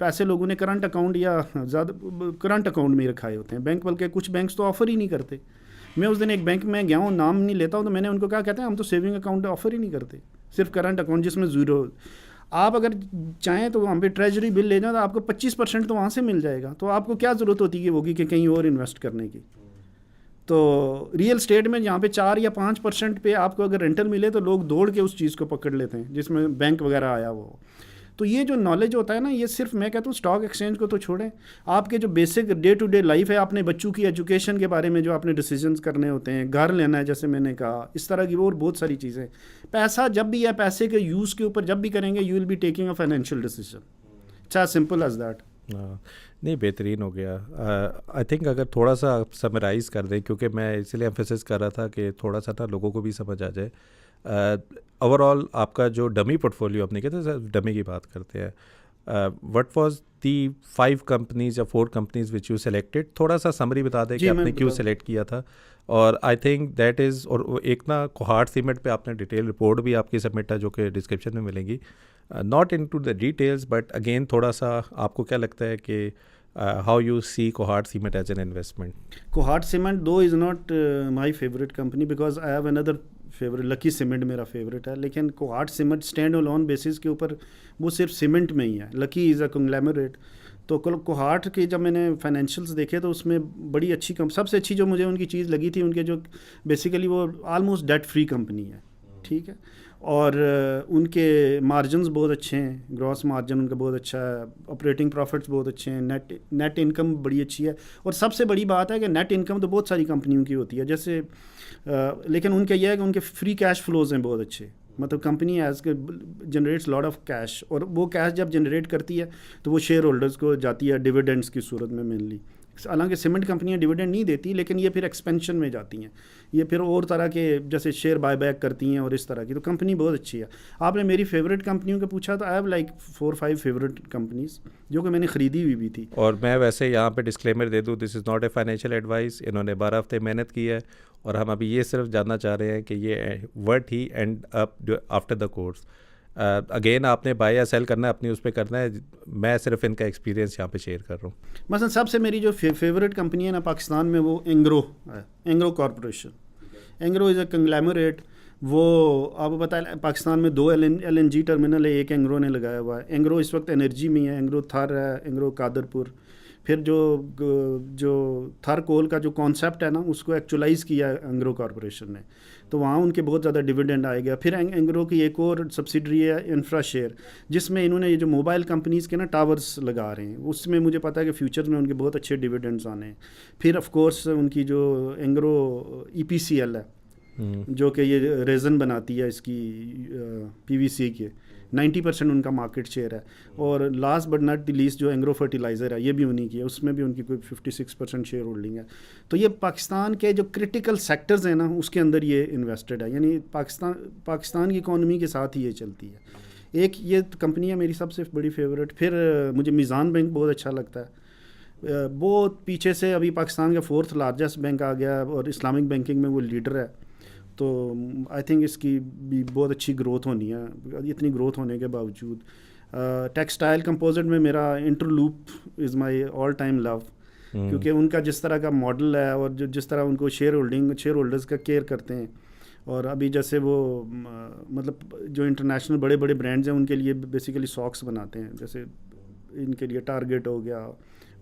पैसे लोगों ने करंट अकाउंट या ज़्यादा करंट अकाउंट में रखाए होते हैं बैंक, बल्कि कुछ बैंक्स तो ऑफ़र ही नहीं करते। मैं उस दिन एक बैंक में गया हूँ, नाम नहीं लेता हूँ, तो मैंने उनको कहा, कहते हैं हम तो सेविंग अकाउंट ऑफ़र ही नहीं करते, सिर्फ करंट अकाउंट जिसमें ज़ीरो। आप अगर चाहें तो वहाँ पे ट्रेजरी बिल ले जाओ तो आपको 25% तो वहाँ से मिल जाएगा, तो आपको क्या ज़रूरत होती है होगी कि कहीं और इन्वेस्ट करने की। तो रियल स्टेट में यहाँ पे 4 या 5% पे आपको अगर रेंटल मिले तो लोग दौड़ के उस चीज़ को पकड़ लेते हैं जिसमें बैंक वगैरह आया वो। तो ये जो नॉलेज होता है ना, ये सिर्फ मैं कहता हूँ स्टॉक एक्सचेंज को तो छोड़ें, आपके जो basic day to day life है, अपने बच्चों की एजुकेशन के बारे में जो आपने डिसीजंस करने होते हैं, घर लेना है जैसे मैंने कहा, इस तरह की और बहुत सारी चीज़ें, पैसा जब भी है पैसे के यूज़ के ऊपर जब भी करेंगे you will be taking a financial decision. It's as simple as that. नहीं, बेहतरीन हो गया। आई थिंक अगर थोड़ा सा समराइज़ कर दें, क्योंकि मैं इसलिए एम्फेसिस कर रहा था कि थोड़ा सा ना लोगों को भी समझ आ जाए। ओवरऑल आपका जो डमी पोर्टफोलियो, आपने कहते डमी की बात करते हैं, व्हाट वाज दी 5 कंपनीज या 4 कंपनीज विच यू सेलेक्टेड, थोड़ा सा समरी बता दें कि आपने क्यों सेलेक्ट किया था। और आई थिंक दैट इज़, और एक ना कोहार्ट सीमेंट पे आपने डिटेल रिपोर्ट भी आपकी सबमिट है जो कि डिस्क्रिप्शन में मिलेंगी। Not into the details but again थोड़ा सा आपको क्या लगता है कि how you see Kohat cement as an investment. Kohat cement though is not my favourite company because I have another favourite, Lucky cement मेरा फेवरेट है, लेकिन Kohat cement stand alone basis के ऊपर वो सिर्फ सीमेंट में ही है। Lucky is a conglomerate. तो कोहार्ट के जब मैंने फाइनेंशियल्स देखे तो उसमें बड़ी अच्छी सबसे अच्छी जो मुझे उनकी चीज़ लगी थी, उनके जो बेसिकली वो आलमोस्ट डेट फ्री कंपनी है। ठीक है, और उनके मार्जिन्स बहुत अच्छे हैं, ग्रॉस मार्जिन उनका बहुत अच्छा है, ऑपरेटिंग प्रॉफिट्स बहुत अच्छे हैं, नेट इनकम बड़ी अच्छी है। और सबसे बड़ी बात है कि नेट इनकम तो बहुत सारी कंपनियों की होती है जैसे लेकिन उनका यह है कि उनके फ्री कैश फ्लोज हैं बहुत अच्छे, मतलब कंपनी एज के जनरेट्स लॉट ऑफ कैश, और वो कैश जब जनरेट करती है तो वो शेयर होल्डर्स को जाती है डिविडेंड्स की सूरत में मेनली। हालांकि सीमेंट कंपनियां डिविडेंड नहीं देती, लेकिन ये फिर एक्सपेंशन में जाती हैं, ये फिर और तरह के जैसे शेयर बायबैक करती हैं और इस तरह की, तो कंपनी बहुत अच्छी है। आपने मेरी फेवरेट कंपनियों का पूछा तो I have like 4-5 favourite companies जो कि मैंने ख़रीदी हुई भी थी। और मैं वैसे यहाँ पे डिस्क्लेमर दे दूँ, this is not a financial advice. इन्होंने 12 हफ्ते मेहनत की है और हम अभी ये सिर्फ जानना चाह रहे हैं कि ये वर्ट he end up after the course. Again आपने बाय या सेल करना है, अपनी उस पर करना है, मैं सिर्फ इनका एक्सपीरियंस यहाँ पे शेयर कर रहा हूँ। मसलन सबसे मेरी जो फेवरेट कंपनी है ना पाकिस्तान में वो एंग्रो है, Engro corporation. Engro is a conglomerate. वो आपको पता है पाकिस्तान में 2 LNG टर्मिनल है, एक एंग्रो ने लगाया हुआ है। एंग्रो इस वक्त एनर्जी में है, एंग्रो थर है, एंग्रो कादरपुर। फिर जो थर कोल का जो कॉन्सेप्ट है ना उसको एक्चुअलाइज़ किया एंग्रो कॉरपोरेशन ने, तो वहाँ उनके बहुत ज़्यादा डिविडेंड आएगा। फिर एंग्रो की एक और सब्सिडरी है इंफ्राशेयर, जिसमें इन्होंने ये जो मोबाइल कंपनीज़ के ना टावर्स लगा रहे हैं, उसमें मुझे पता है कि फ्यूचर में उनके बहुत अच्छे डिविडेंड्स आने हैं। फिर ऑफ कोर्स उनकी जो एंग्रो EPCL है जो कि ये रेज़न बनाती है इसकी PVC के, 90% उनका मार्केट शेयर है। और last but not the least जो एंग्रो फर्टिलाइज़र है ये भी उन्हीं की है, उसमें भी उनकी कोई 56% शेयर होल्डिंग है। तो ये पाकिस्तान के जो क्रिटिकल सेक्टर्स हैं ना उसके अंदर ये इन्वेस्टेड है, यानी पाकिस्तान की इकॉनमी के साथ ही ये चलती है। एक ये कंपनी है मेरी सबसे बड़ी फेवरेट। फिर मुझे मीज़ान बैंक बहुत अच्छा लगता है, बहुत पीछे से अभी पाकिस्तान का 4th लार्जेस्ट बैंक आ गया और इस्लामिक बैंकिंग में वो लीडर है। तो आई थिंक इसकी भी बहुत अच्छी ग्रोथ होनी है, इतनी ग्रोथ होने के बावजूद। टेक्सटाइल कंपोजिट में मेरा Interloop is my all time love, क्योंकि उनका जिस तरह का मॉडल है और जिस तरह उनको शेयर होल्डर्स का केयर करते हैं, और अभी जैसे वो मतलब जो इंटरनेशनल बड़े बड़े ब्रांड्स हैं उनके लिए बेसिकली सॉक्स बनाते हैं, जैसे इनके लिए टारगेट हो गया,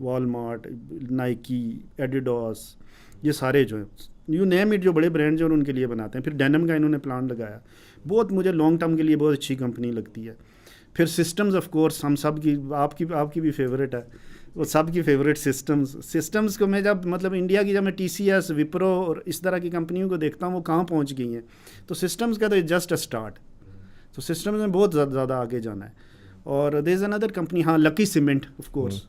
वॉलमार्ट, नाइकी, एडिडास, ये सारे जो हैं यू नेम इट, जो बड़े ब्रांड्स हैं उनके लिए बनाते हैं। फिर डेनिम का इन्होंने प्लान लगाया, बहुत मुझे लॉन्ग टर्म के लिए बहुत अच्छी कंपनी लगती है। फिर सिस्टम्स ऑफ कोर्स हम सब की, आपकी भी फेवरेट है, वो सब की फेवरेट सिस्टम्स को मैं जब मतलब इंडिया की जब मैं TCS, विप्रो और इस तरह की कंपनियों को देखता हूँ वो कहाँ पहुँच गई हैं, तो सिस्टम्स का तो जस्ट अ स्टार्ट, तो सिस्टम्स में बहुत ज़्यादा आगे जाना है। और देयर इज़ अनदर कंपनी, हाँ, लकी सीमेंट ऑफ कोर्स।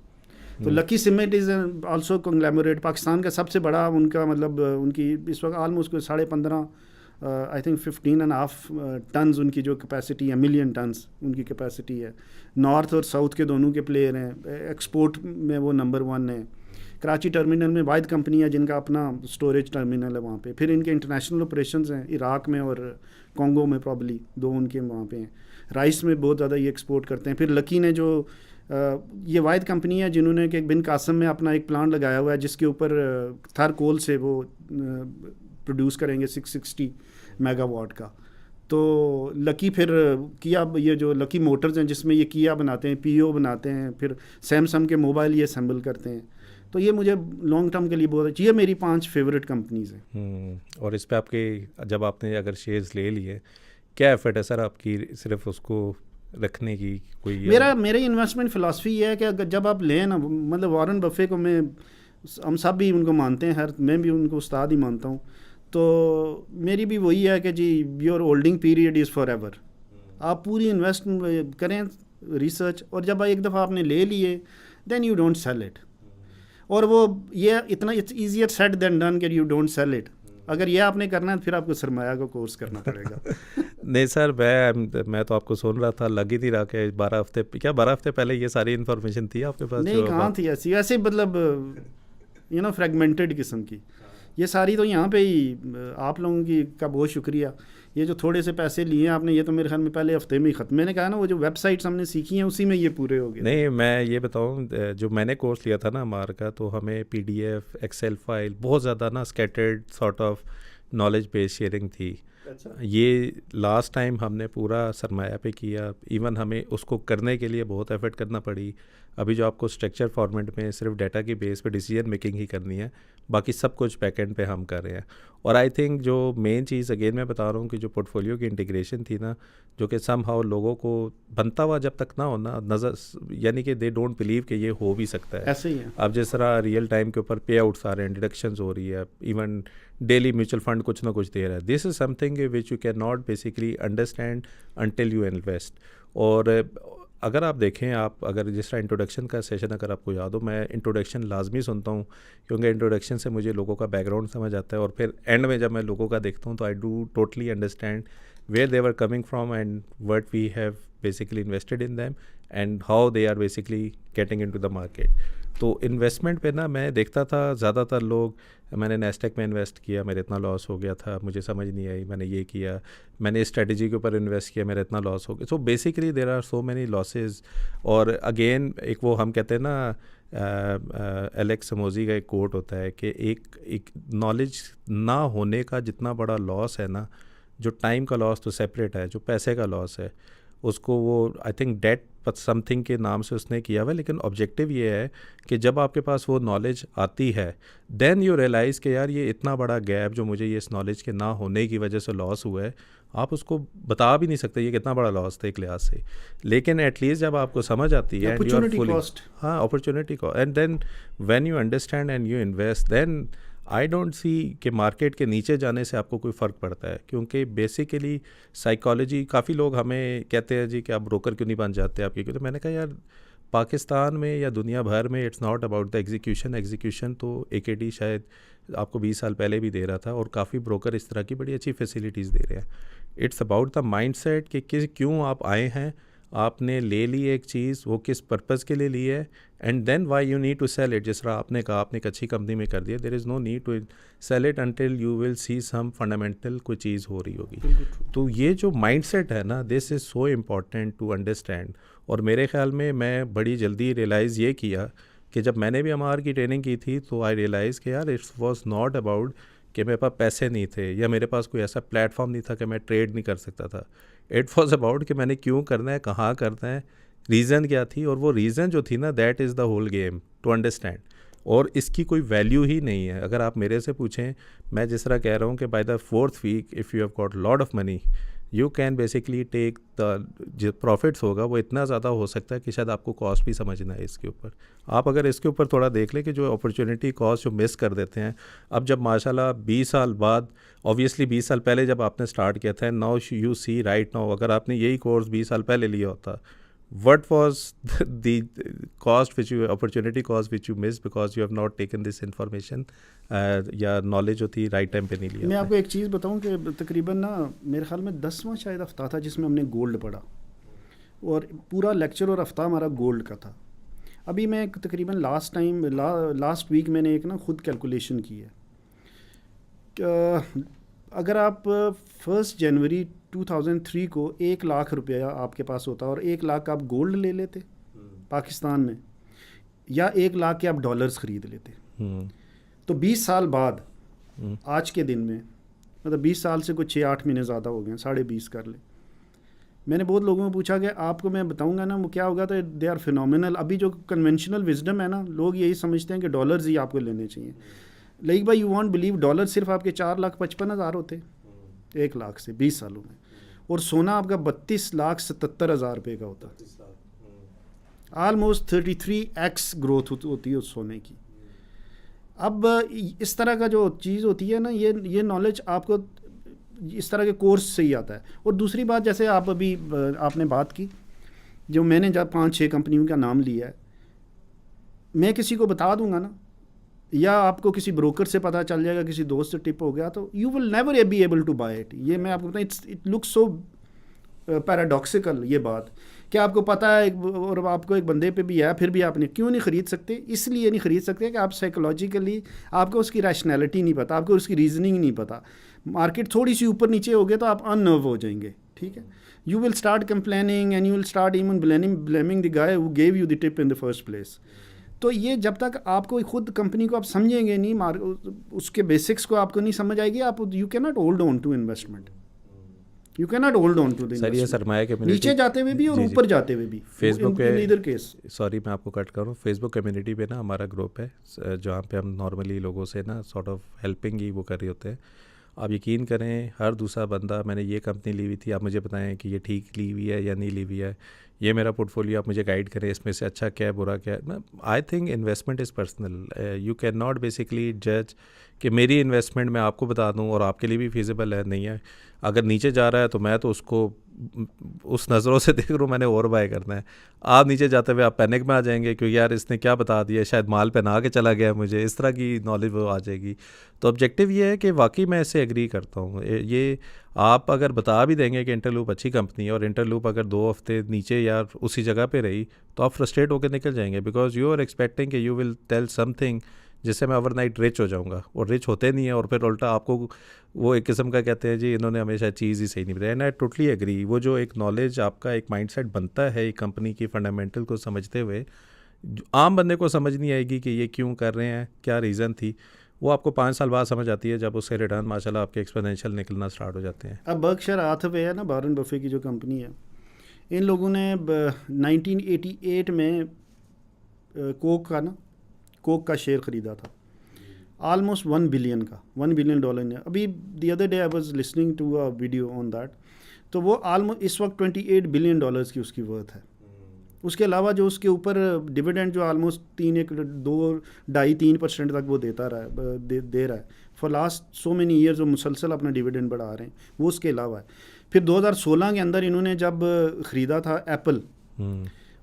तो lucky cement is also conglomerate, Pakistan का सबसे बड़ा उनका मतलब उनकी इस वक्त ऑलमोस्ट 15.5 आई थिंक 15.5 टन्स उनकी जो कैपेसिटी है, मिलियन टन्स उनकी कैपेसिटी है। नॉर्थ और साउथ के दोनों के प्लेयर हैं, एक्सपोर्ट में वो नंबर 1 है। कराची टर्मिनल में वाहिद कंपनी है जिनका अपना स्टोरेज टर्मिनल है वहाँ पे। फिर इनके इंटरनेशनल ऑपरेशंस हैं इराक में और कॉन्गो में, प्रॉब्ली 2 उनके वहाँ पे हैं। राइस में बहुत ज़्यादा ये एक्सपोर्ट करते हैं। फिर लकी ने जो ये वाहिद कंपनी है जिन्होंने कि बिन कासम में अपना एक प्लांट लगाया हुआ है जिसके ऊपर थर कोल से वो प्रोड्यूस करेंगे 660 मेगावाट का। तो लकी फिर किया, ये जो लकी मोटर्स हैं जिसमें ये किया बनाते हैं, PO बनाते हैं, फिर सैमसंग के मोबाइल ये असेंबल करते हैं। तो ये मुझे लॉन्ग टर्म के लिए बहुत अच्छी, ये मेरी 5 फेवरेट कंपनीज़ हैं। और इस पे आपके जब आपने अगर शेयर्स ले लिए, क्या एफर्ट है सर आपकी सिर्फ उसको रखने की? कोई मेरी इन्वेस्टमेंट फ़िलासफ़ी ये है कि अगर जब आप लें ना, मतलब वॉरेन बफे को हम सब भी उनको मानते हैं, मैं भी उनको उस्ताद ही मानता हूँ। तो मेरी भी वही है कि जी your holding period is forever. आप पूरी इन्वेस्ट करें रिसर्च, और जब एक दफ़ा आपने ले लिए then you don't sell it. और वो ये इतना it's easier said than done कि यू डोंट सेल इट। अगर ये आपने करना है तो फिर आपको सरमाया का कोर्स करना पड़ेगा। नहीं सर, मैं तो आपको सुन रहा था, लगी थी रहा के 12 हफ्ते पहले ये सारी इन्फॉर्मेशन थी आपके पास? नहीं, कहाँ थी ऐसे मतलब फ्रेगमेंटेड किस्म की ये सारी। तो यहाँ पे ही आप लोगों की का बहुत शुक्रिया। ये जो थोड़े से पैसे लिए आपने, ये तो मेरे ख्याल में पहले हफ्ते में ही ख़त्म। मैंने कहा ना, वो जो वेबसाइट्स हमने सीखी हैं उसी में ये पूरे हो गए। नहीं, मैं ये बताऊँ, जो मैंने कोर्स लिया था ना मार का, तो हमें PDF, एक्सेल फाइल, बहुत ज़्यादा ना scattered sort of knowledge based sharing थी। अच्छा। ये लास्ट टाइम हमने पूरा सरमाया पे किया, इवन हमें उसको करने के लिए बहुत एफर्ट करना पड़ी। अभी जो आपको स्ट्रक्चर फॉर्मेट में सिर्फ डाटा की बेस पे डिसीजन मेकिंग ही करनी है, बाकी सब कुछ बैकएंड पे हम कर रहे हैं। और आई थिंक जो मेन चीज़ अगेन मैं बता रहा हूँ कि जो पोर्टफोलियो की इंटीग्रेशन थी ना, जो कि सम हाउ लोगों को बनता हुआ जब तक ना हो ना नज़र, यानी कि दे डोंट बिलीव कि ये हो भी सकता है। ऐसे ही है। अब जिस तरह रियल टाइम के ऊपर पे आउट्स आ रहे हैं, डिडक्शंस हो रही है, इवन डेली म्यूचुअल फंड कुछ ना कुछ दे रहा है। This is something which you can not basically understand until you invest. और अगर आप देखें, आप अगर जिस तरह इंट्रोडक्शन का सेशन अगर आपको याद हो, मैं इंट्रोडक्शन लाजमी सुनता हूँ क्योंकि इंट्रोडक्शन से मुझे लोगों का बैकग्राउंड समझ आता है, और फिर एंड में जब मैं लोगों का देखता हूँ तो I do totally understand where they were coming from and what we have basically invested in them and how they are basically getting into the market. तो इन्वेस्टमेंट पे ना मैं देखता था ज़्यादातर लोग, मैंने नेस्टेक में इन्वेस्ट किया, मेरे इतना लॉस हो गया था, मुझे समझ नहीं आई, मैंने ये किया, मैंने इस स्ट्रेटजी के ऊपर इन्वेस्ट किया, मेरा इतना लॉस हो गया। So basically there are so many losses. और अगेन एक वो हम कहते हैं ना, एलेक्स समोजी का एक कोट होता है कि एक नॉलेज ना होने का जितना बड़ा लॉस है ना, जो टाइम का लॉस तो सेपरेट है, जो पैसे का लॉस है उसको वो आई थिंक डेट समथिंग के नाम से उसने किया हुआ है। लेकिन ऑब्जेक्टिव ये है कि जब आपके पास वो नॉलेज आती है देन यू रियलाइज़ कि यार ये इतना बड़ा गैप जो मुझे ये इस नॉलेज के ना होने की वजह से लॉस हुआ है, आप उसको बता भी नहीं सकते ये कितना बड़ा लॉस था एक लिहाज से। लेकिन एटलीस्ट जब आपको समझ आती है, हाँ, opportunity cost, and then when you understand and you invest, then I don't see कि मार्केट के नीचे जाने से आपको कोई फ़र्क पड़ता है। क्योंकि बेसिकली साइकोलॉजी, काफ़ी लोग हमें कहते हैं जी कि आप ब्रोकर क्यों नहीं बन जाते आपके क्यों, तो मैंने कहा यार पाकिस्तान में या दुनिया भर में it's not about the execution तो AKD शायद आपको 20 साल पहले भी दे रहा था, और काफ़ी ब्रोकर इस तरह की बड़ी अच्छी फैसिलिटीज़ दे रहे हैं। इट्स अबाउट द माइंडसेट कि क्यों आप आए हैं, आपने ले ली एक चीज़, वो किस पर्पज़ के लिए ली है, and then why you need to sell it. जिस तरह आपने कहा आपने एक अच्छी कंपनी में कर दिया, there is no need to sell it until you will see some fundamental कोई चीज़ हो रही होगी। तो ये जो माइंडसेट है ना, this is so important to understand. और मेरे ख्याल में मैं बड़ी जल्दी रियलाइज़ ये किया कि जब मैंने भी MR की ट्रेनिंग की थी तो आई रियलाइज़ कि यार इट्स वॉज नॉट अबाउट कि मेरे पास पैसे नहीं थे या मेरे पास कोई ऐसा प्लेटफॉर्म नहीं था कि मैं ट्रेड नहीं कर सकता था। इट वॉज अबाउट कि मैंने क्यों करना है, कहाँ करना है, रीज़न क्या थी, और वो रीज़न जो थी ना, that is the whole game to understand. और इसकी कोई वैल्यू ही नहीं है। अगर आप मेरे से पूछें, मैं जिस तरह कह रहा हूँ कि by the 4th week if you have got lot of money, you can basically take the जो प्रॉफिट्स होगा वो इतना ज़्यादा हो सकता है कि शायद आपको कॉस्ट भी समझना है इसके ऊपर। आप अगर इसके ऊपर थोड़ा देख लें कि जो अपॉर्चुनिटी कॉस्ट जो मिस कर देते हैं, अब जब माशाल्लाह 20 साल बाद, ऑब्वियसली 20 साल पहले जब आपने स्टार्ट किया था, now you see right now, अगर आपने यही कोर्स 20 साल पहले लिया होता, what was the opportunity cost which you missed because you have not taken this information या नॉलेज जो थी राइट टाइम पे नहीं लिया? मैं आपको एक चीज़ बताऊं कि तकरीबन ना मेरे ख्याल में 10वां शायद हफ्ता था जिसमें हमने गोल्ड पढ़ा, और पूरा लेक्चर और हफ्ता हमारा गोल्ड का था। अभी मैं तकरीबन लास्ट वीक मैंने एक ना खुद कैलकुलेशन की है कि अगर आप 1 जनवरी 2003 को 1 लाख रुपया आपके पास होता और 1 लाख आप गोल्ड ले लेते पाकिस्तान में, या 1 लाख के आप डॉलर्स ख़रीद लेते, तो 20 साल बाद आज के दिन में, मतलब 20 साल से कुछ 6-8 महीने ज़्यादा हो गए, 20.5 कर ले। मैंने बहुत लोगों में पूछा कि आपको मैं बताऊंगा ना वो क्या होगा, तो दे आर फिनोमिनल। अभी जो कन्वेंशनल विजडम है ना, लोग यही समझते हैं कि डॉलर्स ही आपको लेने चाहिए। लाइक भाई, यू वॉन्ट बिलीव, डॉलर सिर्फ आपके 4,55,000 होते 1 लाख से 20 सालों में, और सोना आपका 32,77,000 रुपये का होता। ऑलमोस्ट 33x ग्रोथ होती है उस सोने की। अब इस तरह का जो चीज़ होती है ना, ये नॉलेज आपको इस तरह के कोर्स से ही आता है। और दूसरी बात, जैसे आप अभी आपने बात की, जो मैंने जब 5-6 कंपनियों का नाम लिया है, मैं किसी को बता दूंगा ना, या आपको किसी ब्रोकर से पता चल जाएगा, किसी दोस्त से टिप हो गया, तो you will never be able to buy it. ये मैं आपको बताऊँ, इट लुक्स सो पैराडॉक्सिकल ये बात कि आपको पता है और आपको एक बंदे पे भी है, फिर भी आपने क्यों नहीं ख़रीद सकते? इसलिए नहीं ख़रीद सकते कि आप साइकोलॉजिकली आपको उसकी रैशनैलिटी नहीं पता, आपको उसकी रीजनिंग नहीं पता। मार्केट थोड़ी सी ऊपर नीचे हो गया तो आप अननर्व हो जाएंगे, ठीक है। You will start complaining and you will start even blaming the guy who gave you the tip in the first place. तो ये जब तक आपको खुद कंपनी को आप समझेंगे नहीं, उसके बेसिक्स को आपको नहीं समझ आएगी, आप you can not hold on to investment, you can not hold on to the sir. ये सरमाया कम्युनिटी नीचे जाते हुए भी और ऊपर जाते हुए भी, फेसबुक पे, इधर केस, सॉरी मैं आपको कट करूँ, फेसबुक कम्युनिटी पे ना हमारा ग्रुप है जहाँ पे हम नॉर्मली लोगों से ना सॉर्ट ऑफ हेल्पिंग ही वो कर रहे होते हैं। आप यकीन करें, हर दूसरा बंदा, मैंने ये कंपनी ली हुई थी, आप मुझे बताएं कि ये ठीक ली हुई है या नहीं ली हुई है, ये मेरा पोर्टफोलियो, आप मुझे गाइड करें इसमें से अच्छा क्या है, बुरा क्या है। I think investment is personal, you can not basically जज कि मेरी इन्वेस्टमेंट मैं आपको बता दूं और आपके लिए भी फिजिबल है नहीं है। अगर नीचे जा रहा है तो मैं तो उसको उस नज़रों से देख रहा हूँ, मैंने और बाय करना है। आप नीचे जाते हुए आप पैनिक में आ जाएंगे क्योंकि यार इसने क्या बता दिया, शायद माल पहना के चला गया मुझे, इस तरह की नॉलेज वो आ जाएगी। तो ऑब्जेक्टिव ये है कि वाकई मैं इससे एग्री करता हूँ। ये आप अगर बता भी देंगे कि इंटरलूप अच्छी कंपनी है और इंटरलूप अगर 2 हफ्ते नीचे या उसी जगह पे रही तो आप फ्रस्ट्रेट होकर निकल जाएंगे, बिकॉज यू आर एक्सपेक्टिंग कि यू विल टेल समथिंग जिससे मैं ओवरनाइट रिच हो जाऊंगा, और रिच होते नहीं है, और फिर उल्टा आपको वो एक किस्म का कहते हैं जी इन्होंने हमेशा चीज़ ही सही नहीं बताई। And I totally agree. वो जो एक नॉलेज आपका एक माइंडसेट बनता है एक कंपनी की फंडामेंटल को समझते हुए, आम बंदे को समझ नहीं आएगी कि ये क्यों कर रहे हैं, क्या रीज़न थी, वो आपको 5 साल बाद समझ आती है जब उससे रिटर्न माशाल्लाह आपके एक्सपोनेंशियल निकलना स्टार्ट हो जाते हैं। अब बर्कशायर हाथवे है ना, वॉरेन बफे की जो कंपनी है, इन लोगों ने 1988 में कोक का शेयर ख़रीदा था, ऑलमोस्ट $1 बिलियन का, $1 बिलियन ने। अभी the other day I was listening to a video on that, तो वो ऑलमोस्ट इस वक्त $28 बिलियन की उसकी वर्थ है। उसके अलावा जो उसके ऊपर डिविडेंड जो ऑलमोस्ट 2.5-3% तक वो देता रहा है, दे रहा है for last so many years, जो मुसलसल अपना डिविडेंड बढ़ा रहे हैं, वो उसके अलावा है। फिर 2016 के अंदर इन्होंने जब ख़रीदा था एप्पल,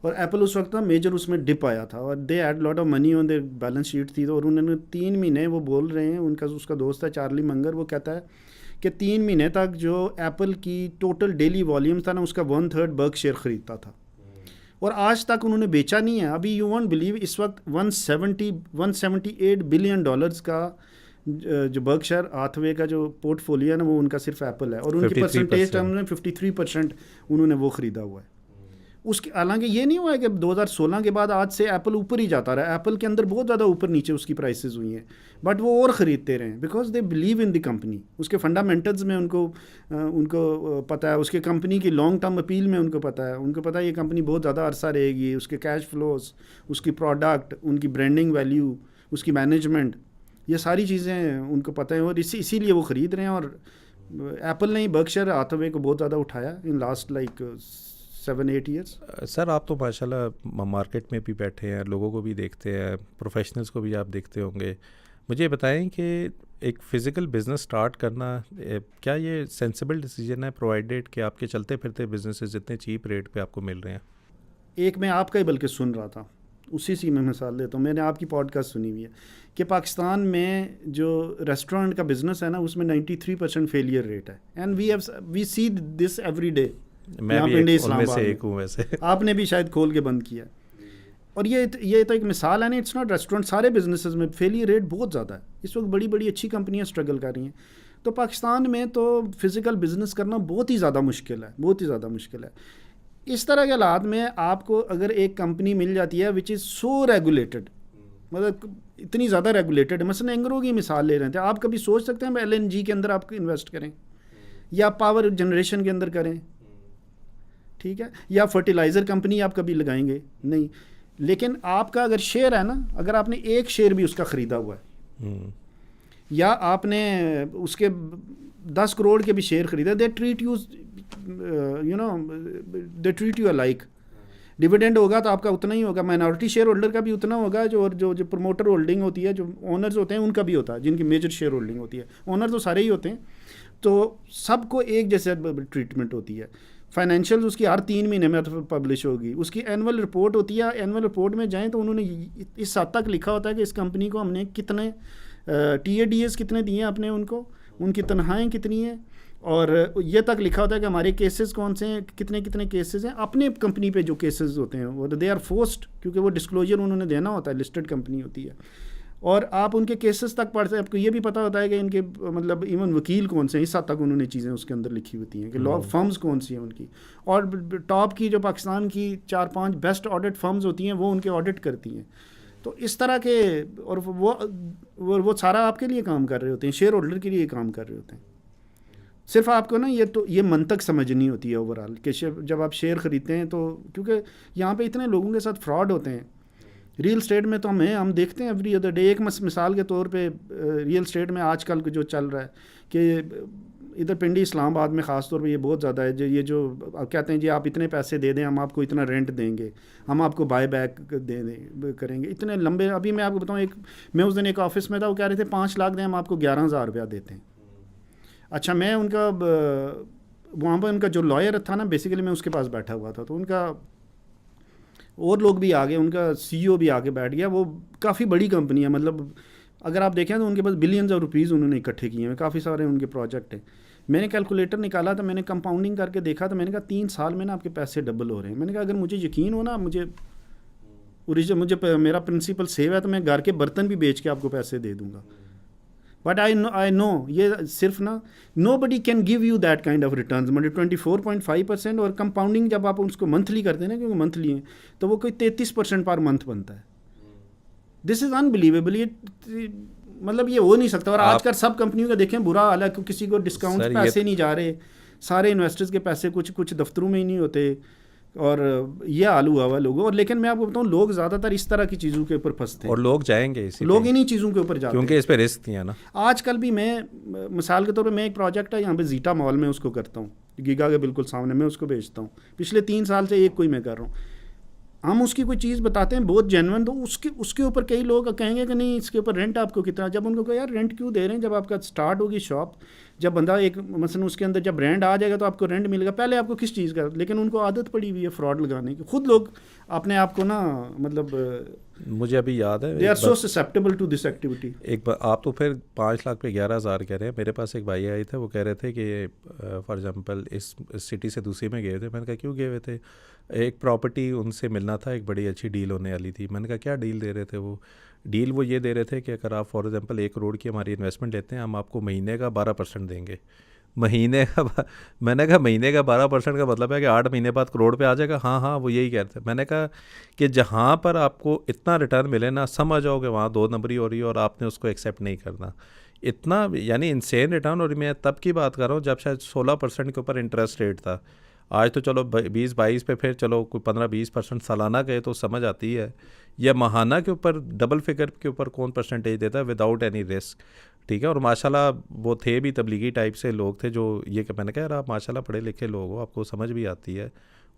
और एप्पल उस वक्त ना मेजर उसमें डिप आया था, और they had lot of money on their balance sheet थी, और उन्होंने 3 महीने, वो बोल रहे हैं, उसका दोस्त है चार्ली मंगर, वो कहता है कि 3 महीने तक जो एप्पल की टोटल डेली वॉल्यूम था ना, उसका 1/3 बर्कशायर ख़रीदता था, और आज तक उन्होंने बेचा नहीं है। अभी यू वॉन्ट बिलीव, इस वक्त $178 बिलियन का जो बर्कशायर हाथवे का जो पोर्टफोलियो है ना, वो उनका सिर्फ एप्पल है, और उनकी परसेंटेज टर्म में 53% उन्होंने वो ख़रीदा हुआ है। उसके हालांकि ये नहीं हुआ है कि 2016 के बाद आज से एप्पल ऊपर ही जाता रहा, एप्पल के अंदर बहुत ज़्यादा ऊपर नीचे उसकी प्राइसेस हुई हैं, बट वो और ख़रीदते रहे because they believe in the company, उसके फंडामेंटल्स में उनको पता है, उसके कंपनी की लॉन्ग टर्म अपील में उनको पता है ये कंपनी बहुत ज़्यादा अरसा रहेगी, उसके कैश फ्लोस, उसकी प्रोडक्ट, उनकी ब्रांडिंग वैल्यू, उसकी मैनेजमेंट, ये सारी चीज़ें उनको पता है और इसीलिए वो ख़रीद रहे हैं। और एप्पल ने ही बर्कशायर हाथवे को बहुत ज़्यादा उठाया in last like 7-8 years. Sir आप तो माशाल्लाह मार्केट में भी बैठे हैं, लोगों को भी देखते हैं, प्रोफेशनल्स को भी आप देखते होंगे। मुझे बताएं कि एक फ़िज़िकल बिज़नेस स्टार्ट करना क्या ये सेंसिबल डिसीजन है, प्रोवाइडेड कि आपके चलते फिरते बिजनेसेस जितने चीप रेट पे आपको मिल रहे हैं? एक मैं आपका ही बल्कि सुन रहा था, उसी से मैं मिसाल देता हूँ, मैंने आपकी पॉडकास्ट सुनी हुई है कि पाकिस्तान में जो रेस्टोरेंट का बिज़नेस है ना उसमें 93% फेलियर रेट है, and we see this every day. मैं भी उनमें से एक हूँ वैसे। आपने भी शायद खोल के बंद किया, और ये तो एक मिसाल है ना, इट्स नॉट रेस्टोरेंट, सारे बिजनेसेस में फेलियर रेट बहुत ज़्यादा है। इस वक्त बड़ी बड़ी अच्छी कंपनियां स्ट्रगल कर रही हैं। तो पाकिस्तान में तो फिज़िकल बिज़नेस करना बहुत ही ज़्यादा मुश्किल है, बहुत ही ज़्यादा मुश्किल है। इस तरह के हालात में आपको अगर एक कंपनी मिल जाती है विच इज़ सो रेगुलेटेड, मतलब इतनी ज़्यादा रेगुलेटेड, मसलन एंग्रो की मिसाल ले रहे थे, आप कभी सोच सकते हैं LNG के अंदर आप इन्वेस्ट करें या पावर जनरेशन के अंदर करें, ठीक है, या फर्टिलाइज़र कंपनी आप कभी लगाएंगे नहीं। लेकिन आपका अगर शेयर है ना, अगर आपने एक शेयर भी उसका ख़रीदा हुआ है या आपने उसके 10 करोड़ के भी शेयर ख़रीदा, they treat you they treat you alike. Dividend होगा तो आपका उतना ही होगा, माइनॉरिटी शेयर होल्डर का भी उतना होगा, जो प्रमोटर होल्डिंग होती है, जो ओनर्स होते हैं उनका भी होता है, जिनकी मेजर शेयर होल्डिंग होती है। ओनर तो सारे ही होते हैं, तो सबको एक जैसे ट्रीटमेंट होती है। फाइनेंशियल उसकी हर 3 महीने में तो पब्लिश होगी, उसकी एनुअल रिपोर्ट होती है। एनुअल रिपोर्ट में जाएँ तो उन्होंने इस हद तक लिखा होता है कि इस कंपनी को हमने कितने TADS कितने दिए हैं अपने, उनकी तनख्वाहें कितनी हैं, और ये तक लिखा होता है कि हमारे केसेस कौन से हैं, कितने कितने केसेस हैं। अपने कंपनी पे जो केसेस होते हैं वो दे आर फोर्स्ड, क्योंकि वो डिस्क्लोजर उन्होंने देना होता है, लिस्टेड कंपनी होती है, और आप उनके केसेस तक पढ़ते हैं, आपको ये भी पता होता है कि इनके मतलब इवन वकील कौन से हैं, इस हद तक उन्होंने चीज़ें उसके अंदर लिखी होती हैं कि लॉ फर्म्स कौन सी हैं उनकी, और टॉप की जो पाकिस्तान की 4-5 बेस्ट ऑडिट फर्म्स होती हैं वो उनके ऑडिट करती हैं। तो इस तरह के, और वो सारा आपके लिए काम कर रहे होते हैं, शेयर होल्डर के लिए काम कर रहे होते हैं। सिर्फ आपको ना ये मंतक समझनी होती है ओवरऑल कि जब आप शेयर ख़रीदते हैं तो, क्योंकि यहाँ पे इतने लोगों के साथ फ्रॉड होते हैं। रियल स्टेट में तो हम देखते हैं एवरी अदर डे। एक मिसाल के तौर पे रियल स्टेट में आजकल जो चल रहा है कि इधर पिंडी इस्लामाबाद में ख़ास तौर पे ये बहुत ज़्यादा है, जो कहते हैं जी आप इतने पैसे दे दें, हम आपको इतना रेंट देंगे, हम आपको बाय बैक करेंगे, इतने लंबे। अभी मैं आपको बताऊँ, मैं उस दिन एक ऑफिस में था, वो कह रहे थे 5 लाख दें, हम आपको 11,000 रुपया देते हैं। अच्छा, मैं उनका वहाँ पर उनका जो लॉयर था ना, बेसिकली मैं उसके पास बैठा हुआ था, तो उनका और लोग भी आ गए, उनका CEO भी आके बैठ गया। वो काफ़ी बड़ी कंपनी है, मतलब अगर आप देखें तो उनके पास बिलियंस ऑफ रुपीज़ उन्होंने इकट्ठे किए हैं, काफ़ी सारे उनके प्रोजेक्ट हैं। मैंने कैलकुलेटर निकाला तो मैंने कंपाउंडिंग करके देखा, तो मैंने कहा 3 साल में ना आपके पैसे डबल हो रहे हैं। मैंने कहा अगर मुझे यकीन हो ना, मुझे मेरा प्रिंसिपल सेव है, तो मैं घर के बर्तन भी बेच के आपको पैसे दे दूँगा। बट आई नो ये सिर्फ ना, nobody can give you that kind of return, मतलब 24.5%, और कंपाउंडिंग जब आप उसको मंथली करते हैं ना, क्योंकि मंथली है, तो वो कोई 33% पर मंथ बनता है। This is unbelievable. ये मतलब ये हो नहीं सकता। और आजकल सब कंपनियों का देखें बुरा हाल है, क्योंकि किसी को डिस्काउंट पैसे नहीं जा रहे, सारे इन्वेस्टर्स के पैसे कुछ दफ्तरों में ही नहीं होते, और ये हाल हुआ हुआ लोगों। और लेकिन मैं आपको बताऊं, लोग ज़्यादातर इस तरह की चीज़ों के ऊपर फंसते हैं, और लोग जाएंगे लोग इन्हीं चीज़ों के ऊपर जाते हैं, क्योंकि इस पे रिस्क नहीं है ना। आजकल भी मैं मिसाल के तौर पे, मैं एक प्रोजेक्ट है यहाँ पे जीटा मॉल में, उसको करता हूँ, गीगा के बिल्कुल सामने, मैं उसको बेचता हूँ। पिछले 3 साल से एक कोई मैं कर रहा हूँ। हम उसकी कोई चीज़ बताते हैं बहुत जेन्युइन, तो उसके ऊपर कई लोग कहेंगे कि नहीं इसके ऊपर रेंट आपको कितना। जब उनको कहो यार रेंट क्यों दे रहे हैं, जब आपका स्टार्ट होगी शॉप, जब बंदा एक मसलन उसके अंदर जब ब्रांड आ जाएगा तो आपको रेंट मिलेगा, पहले आपको किस चीज़ का। लेकिन उनको आदत पड़ी हुई है फ्रॉड लगाने की। खुद लोग अपने आप को ना, मतलब मुझे अभी याद है, they are so susceptible to this activity. एक बार आप तो फिर 5 लाख पे 11,000 कह रहे हैं। मेरे पास एक भाई आए थे, वो कह रहे थे कि फॉर एग्जांपल इस सिटी से दूसरी में गए थे। मैंने कहा क्यों गए हुए थे? एक प्रॉपर्टी उनसे मिलना था, एक बड़ी अच्छी डील होने वाली थी। मैंने कहा क्या डील दे रहे थे? वो डील वो ये दे रहे थे कि अगर आप फॉर एग्जांपल 1 करोड़ की हमारी इन्वेस्टमेंट लेते हैं, हम आपको महीने का 12% देंगे। महीने का मैंने कहा महीने का 12% का मतलब है कि 8 महीने बाद करोड़ पे आ जाएगा। हाँ हाँ, वो यही कहते हैं। मैंने कहा कि जहाँ पर आपको इतना रिटर्न मिले ना, समझ आओगे वहाँ 2 नंबरी हो रही है और आपने उसको एक्सेप्ट नहीं करना। इतना यानी इनसेन रिटर्न। और मैं तब की बात कर रहा हूँ जब शायद 16% के ऊपर इंटरेस्ट रेट था। आज तो चलो 20-22 पे, फिर चलो कोई 15-20% सालाना गए तो समझ आती है। या माहाना के ऊपर डबल फिगर के ऊपर कौन परसेंटेज देता है विदाउट एनी रिस्क। ठीक है। और माशाल्लाह वो थे भी तबलीगी टाइप से लोग थे जो ये कि मैंने कहा यार आप माशाल्लाह पढ़े लिखे लोग हो, आपको समझ भी आती है,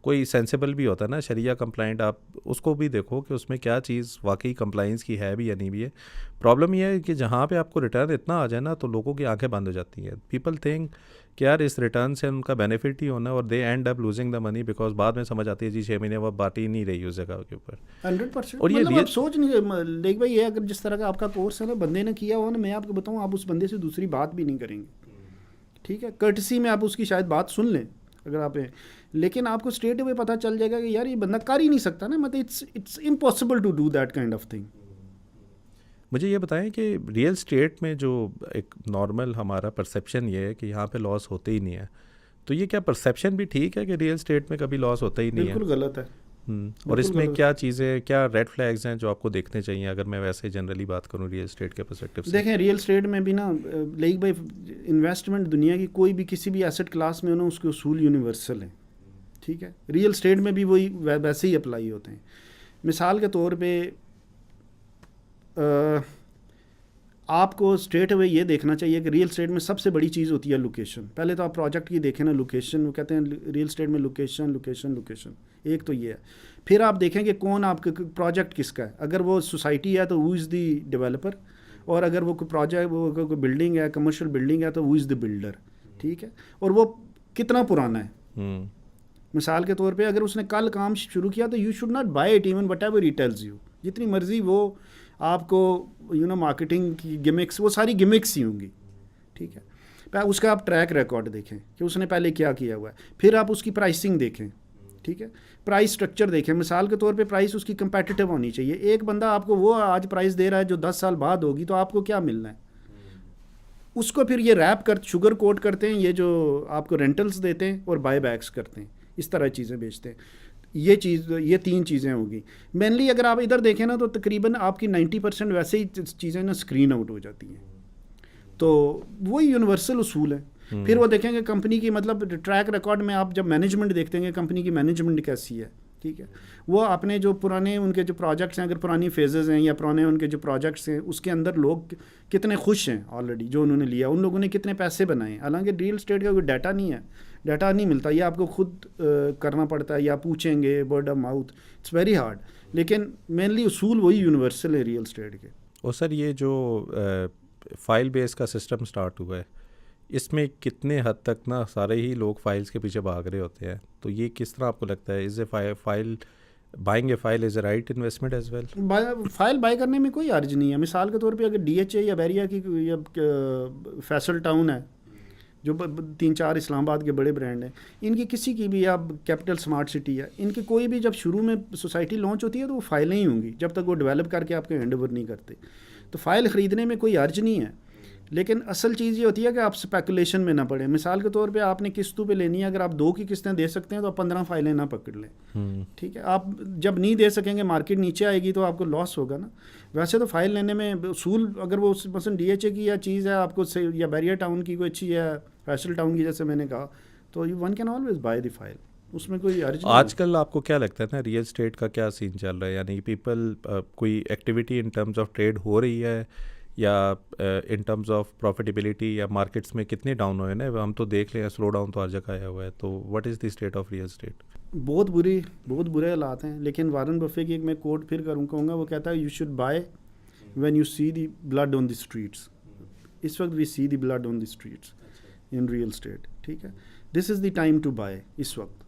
कोई सेंसिबल भी होता है ना शरिया कंप्लाइंट, आप उसको भी देखो कि उसमें क्या चीज़ वाकई कंप्लाइंस की है भी या नहीं भी है। प्रॉब्लम यह है कि जहाँ पे आपको रिटर्न इतना आ जाए ना तो लोगों की आंखें बंद हो जाती हैं। पीपल थिंक कि यार इस रिटर्न से उनका बेनिफिट ही होना है और they end up losing the money because बाद में समझ आती है जी 6 महीने वो बात ही नहीं रही उस जगह के ऊपर। 100%। और ये मतलब आप रियल सोच नहीं लेकिन भाई, ये अगर जिस तरह का आपका कोर्स है ना, बंदे ने किया हो ना, मैं आपको बताऊँ आप उस बंदे से दूसरी बात भी नहीं करेंगे। ठीक है, कर्टसी में आप उसकी शायद बात सुन लें अगर आप हैं, लेकिन आपको स्ट्रेट अवे पता चल जाएगा कि यार ये बंदा कर ही नहीं सकता ना, मतलब it's impossible to do that kind of thing. मुझे ये बताएं कि रियल स्टेट में जो एक नॉर्मल हमारा परसेप्शन ये है कि यहाँ पे लॉस होते ही नहीं है, तो ये क्या परसेप्शन भी ठीक है कि रियल स्टेट में कभी लॉस होता ही नहीं है? बिल्कुल गलत है। और बिल्कुल इसमें गलत। क्या चीज़ें, क्या रेड फ्लैग्स हैं जो आपको देखने चाहिए अगर मैं वैसे जनरली बात करूँ रियल स्टेट के परस्पेक्टिव से? देखें, रियल स्टेट में भी ना लाइक भाई, इन्वेस्टमेंट दुनिया की कोई भी किसी भी एसेट क्लास में हो ना, उसके उसूल यूनिवर्सल हैं। ठीक है, रियल स्टेट में भी वही वैसे ही अप्लाई होते हैं। मिसाल के तौर पे आपको स्ट्रेट अवे ये देखना चाहिए कि रियल स्टेट में सबसे बड़ी चीज़ होती है लोकेशन। पहले तो आप प्रोजेक्ट की देखें ना, लोकेशन, वो कहते हैं रियल स्टेट में लोकेशन लोकेशन लोकेशन, एक तो ये है। फिर आप देखें कि कौन आपका प्रोजेक्ट किसका है। अगर वो सोसाइटी है तो हु इज़ द डेवलपर, और अगर वो कोई प्रोजेक्ट, वो कोई बिल्डिंग है, कमर्शियल बिल्डिंग है, तो हु इज़ द बिल्डर। ठीक है, और वो कितना पुराना है। मिसाल के तौर पे अगर उसने कल काम शुरू किया तो you should not buy it even whatever he tells you. जितनी मर्जी वो आपको मार्केटिंग की गिमिक्स, वो सारी गिमिक्स ही होंगी। ठीक है, उसका आप ट्रैक रिकॉर्ड देखें कि उसने पहले क्या किया हुआ है। फिर आप उसकी प्राइसिंग देखें। ठीक है, प्राइस स्ट्रक्चर देखें। मिसाल के तौर पे प्राइस उसकी कंपेटिटिव होनी चाहिए। एक बंदा आपको वो आज प्राइस दे रहा है जो 10 साल बाद होगी, तो आपको क्या मिलना है? उसको फिर ये रैप कर, शुगर कोट करते हैं, ये जो आपको रेंटल्स देते हैं और बाय बैक्स करते हैं, इस तरह चीज़ें बेचते हैं। ये 3 चीज़ें होगी मेनली। अगर आप इधर देखें ना तो तकरीबन आपकी 90% वैसे ही चीज़ें ना स्क्रीन आउट हो जाती हैं। तो वही यूनिवर्सल उसूल है। फिर वो देखेंगे कंपनी की, मतलब ट्रैक रिकॉर्ड में आप जब मैनेजमेंट देखते हैं कंपनी की मैनेजमेंट कैसी है। ठीक है, वो अपने जो पुराने उनके जो प्रोजेक्ट्स हैं, अगर पुरानी फेजेज़ हैं या पुराने उनके जो प्रोजेक्ट्स हैं, उसके अंदर लोग कितने खुश हैं ऑलरेडी जो उन्होंने लिया, उन लोगों ने कितने पैसे बनाए। हालांकि रियल स्टेट का कोई डाटा नहीं है, डाटा नहीं मिलता, ये आपको खुद करना पड़ता है या पूछेंगे word of mouth, it's very hard. लेकिन मेनली उसूल वही यूनिवर्सल है रियल स्टेट के। और सर ये जो फाइल बेस का सिस्टम स्टार्ट हुआ है, इसमें कितने हद तक ना सारे ही लोग फाइल्स के पीछे भाग रहे होते हैं, तो ये किस तरह आपको लगता है? Is a file buying a file is a right investment as well? File buy करने में कोई अर्ज नहीं है। मिसाल के तौर पे अगर DHA या बैरिया की या फैसल टाउन है, जो 3-4 इस्लामाबाद के बड़े ब्रांड हैं, इनकी किसी की भी, या कैपिटल स्मार्ट सिटी है, इनकी कोई भी जब शुरू में सोसाइटी लॉन्च होती है तो वो फाइलें ही होंगी जब तक वो डेवलप करके आपके हैंड ओवर नहीं करते। तो फाइल ख़रीदने में कोई अर्ज नहीं है। लेकिन असल चीज़ ये होती है कि आप स्पेकुलेशन में ना पड़े। मिसाल के तौर पे आपने किस्तों पे लेनी है, अगर आप 2 की किस्तें दे सकते हैं तो आप 15 फाइलें ना पकड़ लें। ठीक है, आप जब नहीं दे सकेंगे, मार्केट नीचे आएगी तो आपको लॉस होगा ना। वैसे तो फाइल लेने में उसूल, अगर वो मसलन DHA की या चीज़ है आपको से, या बैरियर टाउन की कोई अच्छी है, फैसल टाउन की जैसे मैंने कहा, तो you one can always by the file, उसमें कोई अर्ज नहीं। आजकल आपको क्या लगता है ना रियल स्टेट का क्या सीन चल रहा है? यानी पीपल कोई activity in terms of trade हो रही है या इन टर्म्स ऑफ प्रॉफिटेबिलिटी, या मार्केट्स में कितने डाउन हुए ना? हम तो देख लें स्लो डाउन तो हर जगह आया हुआ है। तो what is the state of real state? बहुत बुरे हालात हैं। लेकिन वारन बफे की एक मैं कोट फिर कहूँगा, वो कहता है you should buy when you see the blood on the streets. इस वक्त we see the blood on the streets in real estate. ठीक है, this is the time to buy इस वक्त,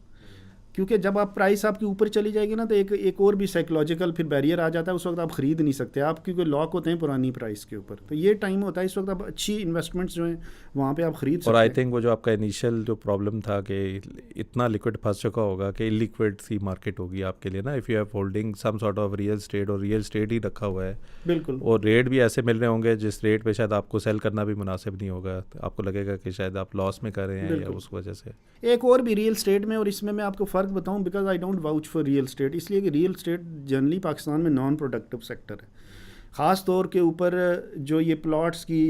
क्योंकि जब आप प्राइस आपकी ऊपर चली जाएगी ना तो एक और भी साइकोलॉजिकल फिर बैरियर आ जाता है, उस वक्त आप ख़रीद नहीं सकते आप, क्योंकि लॉक होते हैं पुरानी प्राइस के ऊपर। तो ये टाइम होता है इस वक्त आप अच्छी इन्वेस्टमेंट्स जो हैं वहाँ पे आप ख़रीद सकते और हैं। आई थिंक वो जो आपका इनिशियल जो प्रॉब्लम था कि इतना लिक्विड फंस चुका होगा कि इलिक्विड सी मार्केट होगी आपके लिए ना, if you have holding some sort of real estate और रियल स्टेट ही रखा हुआ है, बिल्कुल। और रेट भी ऐसे मिल रहे होंगे जिस रेट पे शायद आपको सेल करना भी मुनासिब नहीं होगा, तो आपको लगेगा कि शायद आप लॉस में कर रहे हैं या बिल्कुल। उस वजह से। एक और भी रियल स्टेट में, और इसमें मैं आपको फ़र्क बताऊं, because I don't vouch for real estate, इसलिए कि रियल स्टेट जनरली पाकिस्तान में नॉन प्रोडक्टिव सेक्टर है। ख़ास तौर के ऊपर जो ये प्लॉट्स की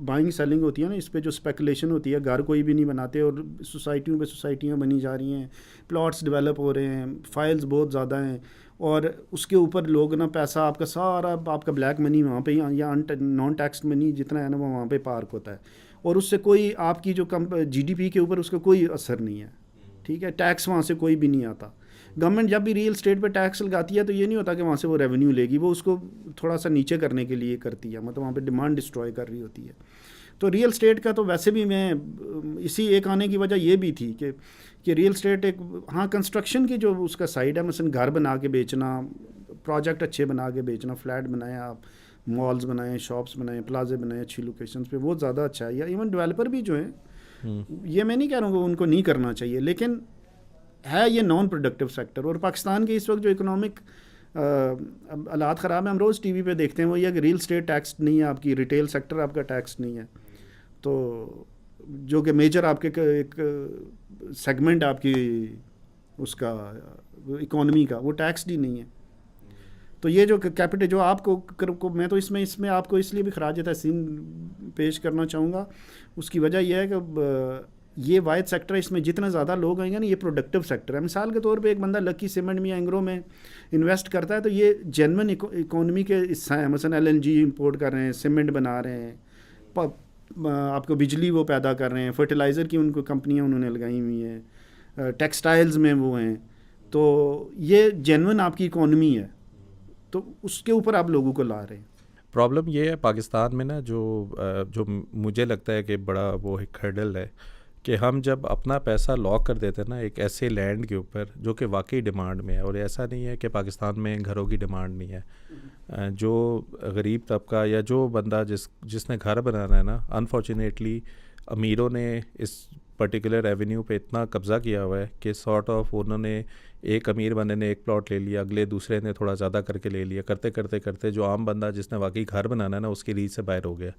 बाइंग सेलिंग होती है ना, इस पे जो स्पेकुलेशन होती है, घर कोई भी नहीं बनाते और सोसाइटियों पे सोसाइटियाँ बनी जा रही हैं, प्लॉट्स डेवलप हो रहे हैं, फाइल्स बहुत ज़्यादा हैं, और उसके ऊपर लोग ना पैसा आपका सारा आपका ब्लैक मनी वहाँ पे या नॉन टैक्स मनी जितना है ना वो वहाँ पे पार्क होता है, और उससे कोई आपकी जो जीडीपी के ऊपर उसका कोई असर नहीं है। ठीक है, टैक्स वहाँ से कोई भी नहीं आता। गवर्नमेंट जब भी रियल स्टेट पे टैक्स लगाती है तो ये नहीं होता कि वहाँ से वो रेवेन्यू लेगी, वो उसको थोड़ा सा नीचे करने के लिए करती है, मतलब वहाँ पे डिमांड डिस्ट्रॉय कर रही होती है। तो रियल स्टेट का तो वैसे भी मैं इसी एक आने की वजह ये भी थी कि रियल स्टेट एक, हाँ, कंस्ट्रक्शन की जो उसका साइड है, मसलन घर बना के बेचना, प्रोजेक्ट अच्छे बना के बेचना, फ्लैट बनाए आप, मॉल्स बनाएं, शॉप्स बनाएं, प्लाजे बनाएं अच्छी लोकेशंस पे, वो ज़्यादा अच्छा है। या इवन डेवलपर भी जो हैं, ये मैं नहीं कह रहा हूँ कि उनको नहीं करना चाहिए, लेकिन है ये नॉन प्रोडक्टिव सेक्टर। और पाकिस्तान के इस वक्त जो इकोनॉमिक हालात ख़राब है, हम रोज़ टीवी पे देखते हैं, वो ये कि रियल स्टेट टैक्स नहीं है, आपकी रिटेल सेक्टर आपका टैक्स नहीं है, तो जो कि मेजर आपके एक सेगमेंट आपकी उसका इकोनॉमी का, वो टैक्स ही नहीं है। तो ये जो कैपिटल जो आपको मैं तो इसमें आपको इसलिए भी खराज तहसीन पेश करना चाहूँगा, उसकी वजह यह है कि ये वाइड सेक्टर है, इसमें जितना ज़्यादा लोग आएंगे ना, ये प्रोडक्टिव सेक्टर है। मिसाल के तौर पे एक बंदा लकी सीमेंट में या एंग्रो में इन्वेस्ट करता है तो ये जेन्युइन इकोनॉमी के हिस्सा है, मसलन एलएनजी इंपोर्ट कर रहे हैं, सीमेंट बना रहे हैं, आपको बिजली वो पैदा कर रहे हैं, फर्टिलाइज़र की उनको कंपनियाँ उन्होंने लगाई हुई हैं, टेक्सटाइल्स में वो हैं, तो ये जेन्युइन आपकी इकोनॉमी है, तो उसके ऊपर आप लोगों को ला रहे हैं। प्रॉब्लम ये है पाकिस्तान में ना, जो मुझे लगता है कि बड़ा वो एक हर्डल है कि हम जब अपना पैसा लॉक कर देते हैं ना एक ऐसे लैंड के ऊपर जो कि वाकई डिमांड में है, और ऐसा नहीं है कि पाकिस्तान में घरों की डिमांड नहीं है, जो गरीब तबका या जो बंदा जिसने घर बनाना है ना, अनफॉर्चुनेटली अमीरों ने इस पर्टिकुलर एवेन्यू पे इतना कब्ज़ा किया हुआ है कि सॉर्ट ऑफ उन्होंने, एक अमीर बंदे ने एक प्लॉट ले लिया, अगले दूसरे ने थोड़ा ज़्यादा करके ले लिया, करते करते करते जो आम बंदा जिसने वाकई घर बनाना है ना उसकी रीच से बाहर हो गया।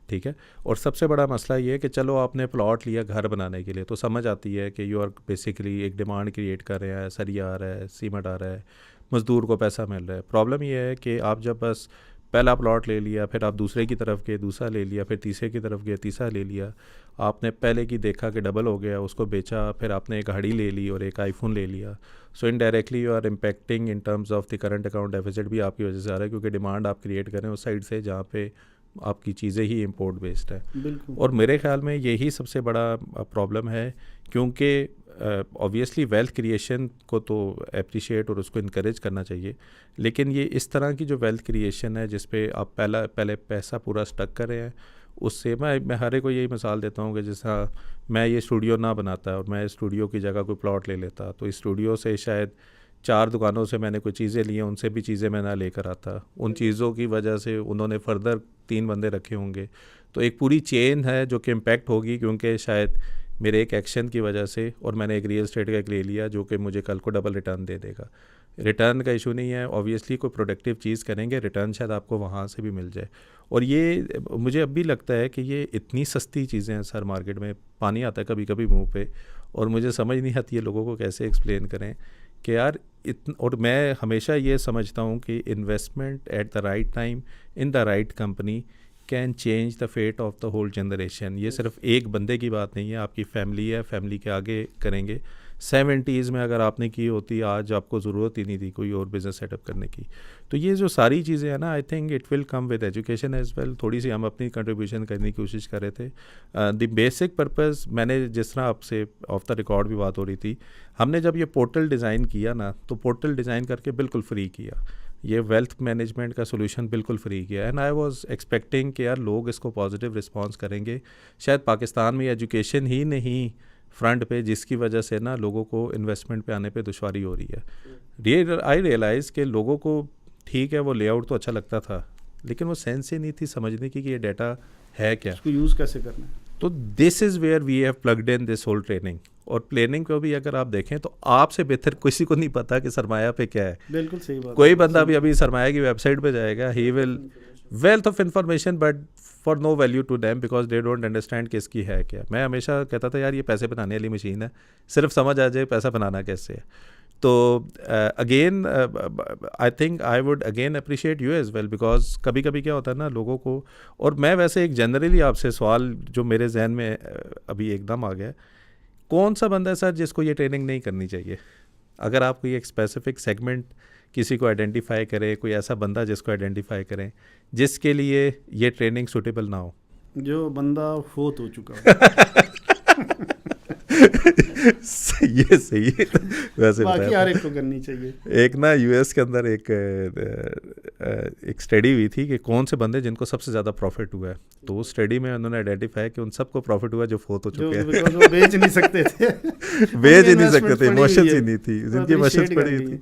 ठीक है, और सबसे बड़ा मसला ये है कि चलो आपने प्लॉट लिया घर बनाने के लिए, तो समझ आती है कि यू आर बेसिकली एक डिमांड क्रिएट कर रहे हैं, सरिया आ रहा है, सीमेंट आ रहा है, मज़दूर को पैसा मिल रहा है। प्रॉब्लम ये है कि आप जब बस पहला प्लॉट ले लिया, फिर आप दूसरे की तरफ गए, दूसरा ले लिया, फिर तीसरे की तरफ गए, तीसरा ले लिया, आपने पहले की देखा कि डबल हो गया, उसको बेचा, फिर आपने एक घड़ी ले ली और एक आईफोन ले लिया। So indirectly you are impacting in terms of the current account deficit भी आपकी वजह से आ रहा है, क्योंकि डिमांड आप क्रिएट करें उस साइड से जहाँ पे आपकी चीज़ें ही इंपोर्ट बेस्ड है। बिल्कुल। और मेरे ख्याल में यही सबसे बड़ा प्रॉब्लम है, क्योंकि ऑब्वियसली वेल्थ क्रिएशन को तो अप्रिशिएट और उसको इनकरेज करना चाहिए, लेकिन ये इस तरह की जो वेल्थ क्रिएशन है जिस पे आप पहले पैसा पूरा स्टक कर रहे हैं, उससे मैं हर एक को यही मिसाल देता हूँ कि जैसा मैं ये स्टूडियो ना बनाता और मैं स्टूडियो की जगह कोई प्लॉट ले लेता, तो इस स्टूडियो से शायद 4 दुकानों से मैंने कोई चीज़ें ली हैं, उनसे भी चीज़ें मैं ना लेकर आता, उन चीज़ों की वजह से उन्होंने फर्दर 3 बंदे रखे होंगे, तो एक पूरी चेन है जो कि इम्पैक्ट होगी, क्योंकि शायद मेरे एक एक्शन की वजह से, और मैंने एक रियल एस्टेट का एक ले लिया जो कि मुझे कल को डबल रिटर्न दे देगा। रिटर्न का इशू नहीं है, ऑब्वियसली कोई प्रोडक्टिव चीज़ करेंगे, रिटर्न शायद आपको वहाँ से भी मिल जाए। और ये मुझे अब भी लगता है कि ये इतनी सस्ती चीज़ें हैं सर, मार्केट में पानी आता है कभी कभी मुंह पे, और मुझे समझ नहीं आती है लोगों को कैसे एक्सप्लेन करें कि यार और मैं हमेशा ये समझता हूँ कि investment at the right time in the right company can change the fate of the whole generation. ये सिर्फ एक बंदे की बात नहीं है, आपकी फैमिली है, फैमिली के आगे करेंगे। 70s में अगर आपने की होती, आज आपको ज़रूरत ही नहीं थी कोई और बिज़नेस सेटअप करने की। तो ये जो सारी चीज़ें हैं ना, I think it will come with education as well. थोड़ी सी हम अपनी कंट्रीब्यूशन करने की कोशिश कर रहे थे। द बेसिक पर्पज़, मैंने जिस तरह आपसे ऑफ द रिकॉर्ड भी बात हो रही थी, हमने जब ये पोर्टल डिज़ाइन किया ना, तो पोर्टल डिज़ाइन करके बिल्कुल फ्री किया, ये वेल्थ मैनेजमेंट का सोल्यूशन बिल्कुल फ्री किया। एंड आई वाज एक्सपेक्टिंग कि यार लोग इसको पॉजिटिव रिस्पांस करेंगे। शायद पाकिस्तान में एजुकेशन ही नहीं फ्रंट पे, जिसकी वजह से ना लोगों को इन्वेस्टमेंट पे आने पे दुश्वारी हो रही है। आई रियलाइज़ कि लोगों को ठीक है वो लेआउट तो अच्छा लगता था, लेकिन वो सेंस ही नहीं थी समझने की कि ये डाटा है क्या, उसको यूज़ कैसे करना है। तो this is where we have plugged in this whole training. और प्लानिंग को भी अगर आप देखें तो आपसे बेहतर किसी को नहीं पता कि सरमाया पे क्या है। बिल्कुल सही बात। कोई बंदा भी अभी सरमाया की वेबसाइट पे जाएगा, he will wealth of information but for no value to them because they don't understand कि इसकी है क्या। मैं हमेशा कहता था यार ये पैसे बनाने वाली मशीन है, सिर्फ समझ आ जाए पैसा बनाना कैसे है। तो again I think I would again appreciate you as well, because कभी कभी क्या होता है ना लोगों को, और मैं वैसे एक जनरली आपसे सवाल जो मेरे जहन में अभी एकदम आ गया, कौन सा बंदा है सर जिसको ये ट्रेनिंग नहीं करनी चाहिए? अगर आप कोई एक स्पेसिफिक सेगमेंट किसी को आइडेंटिफाई करें, कोई ऐसा बंदा जिसको आइडेंटिफाई करें जिसके लिए ये ट्रेनिंग सूटेबल ना हो। जो बंदा फोत हो चुका है। सही है वैसे बाकी हर एक को करनी चाहिए। एक ना यूएस के अंदर एक स्टडी हुई थी कि कौन से बंदे जिनको सबसे ज़्यादा प्रॉफिट हुआ है, तो उस स्टडी में उन्होंने आइडेंटिफाई कि उन सबको प्रॉफिट हुआ जो फोत हो चुके हैं, जो बेच नहीं सकते थे बेच ही नहीं सकते थे, इमोशंस ही नहीं थी, जिनकी इमोशंस पड़ी हुई थी।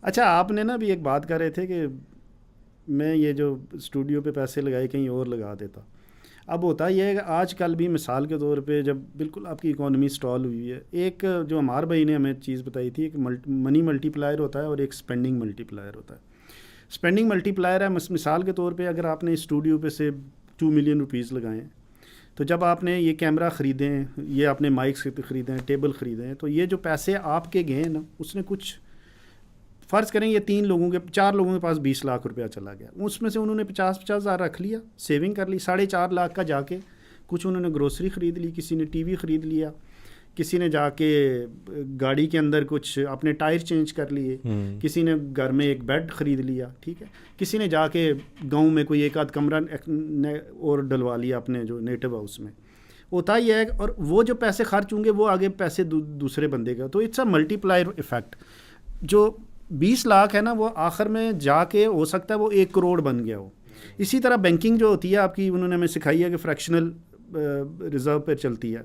अच्छा, आपने ना भी एक बात कर रहे थे कि मैं ये जो स्टूडियो पे पैसे लगाए कहीं और लगा देता। अब होता यह है कि आजकल भी मिसाल के तौर पे जब बिल्कुल आपकी इकोनॉमी स्टॉल हुई है, एक जो हमारे भाई ने हमें चीज़ बताई थी, एक मनी मल्टीप्लायर होता है और एक स्पेंडिंग मल्टीप्लायर होता है। स्पेंडिंग मल्टीप्लायर है मिसाल के तौर पे अगर आपने स्टूडियो पे से 2 मिलियन रुपीज़ लगाएं, तो जब आपने ये कैमरा ख़रीदें, ये आपने माइक्स ख़रीदें, टेबल ख़रीदें, तो ये जो पैसे आपके गए ना, उसने कुछ फ़र्ज़ करें ये 4 लोगों के पास 20 लाख रुपया चला गया, उसमें से उन्होंने 50-50 हज़ार रख लिया, सेविंग कर ली, 4.5 लाख का जाके कुछ उन्होंने ग्रोसरी ख़रीद ली, किसी ने टीवी ख़रीद लिया, किसी ने जाके गाड़ी के अंदर कुछ अपने टायर चेंज कर लिए, किसी ने घर में एक बेड ख़रीद लिया, ठीक है, किसी ने जाके गांव में कोई एक आध कमरा और डलवा लिया अपने जो नेटिव हाउस में। होता ही है, और वो जो पैसे खर्च होंगे वो आगे पैसे दूसरे बंदे का, तो इट्स अ मल्टीप्लायर इफ़ेक्ट। जो 20 लाख है ना, वो आखिर में जाके हो सकता है वो 1 करोड़ बन गया हो। इसी तरह बैंकिंग जो होती है आपकी, उन्होंने हमें सिखाई है कि फ्रैक्शनल रिज़र्व पर चलती है।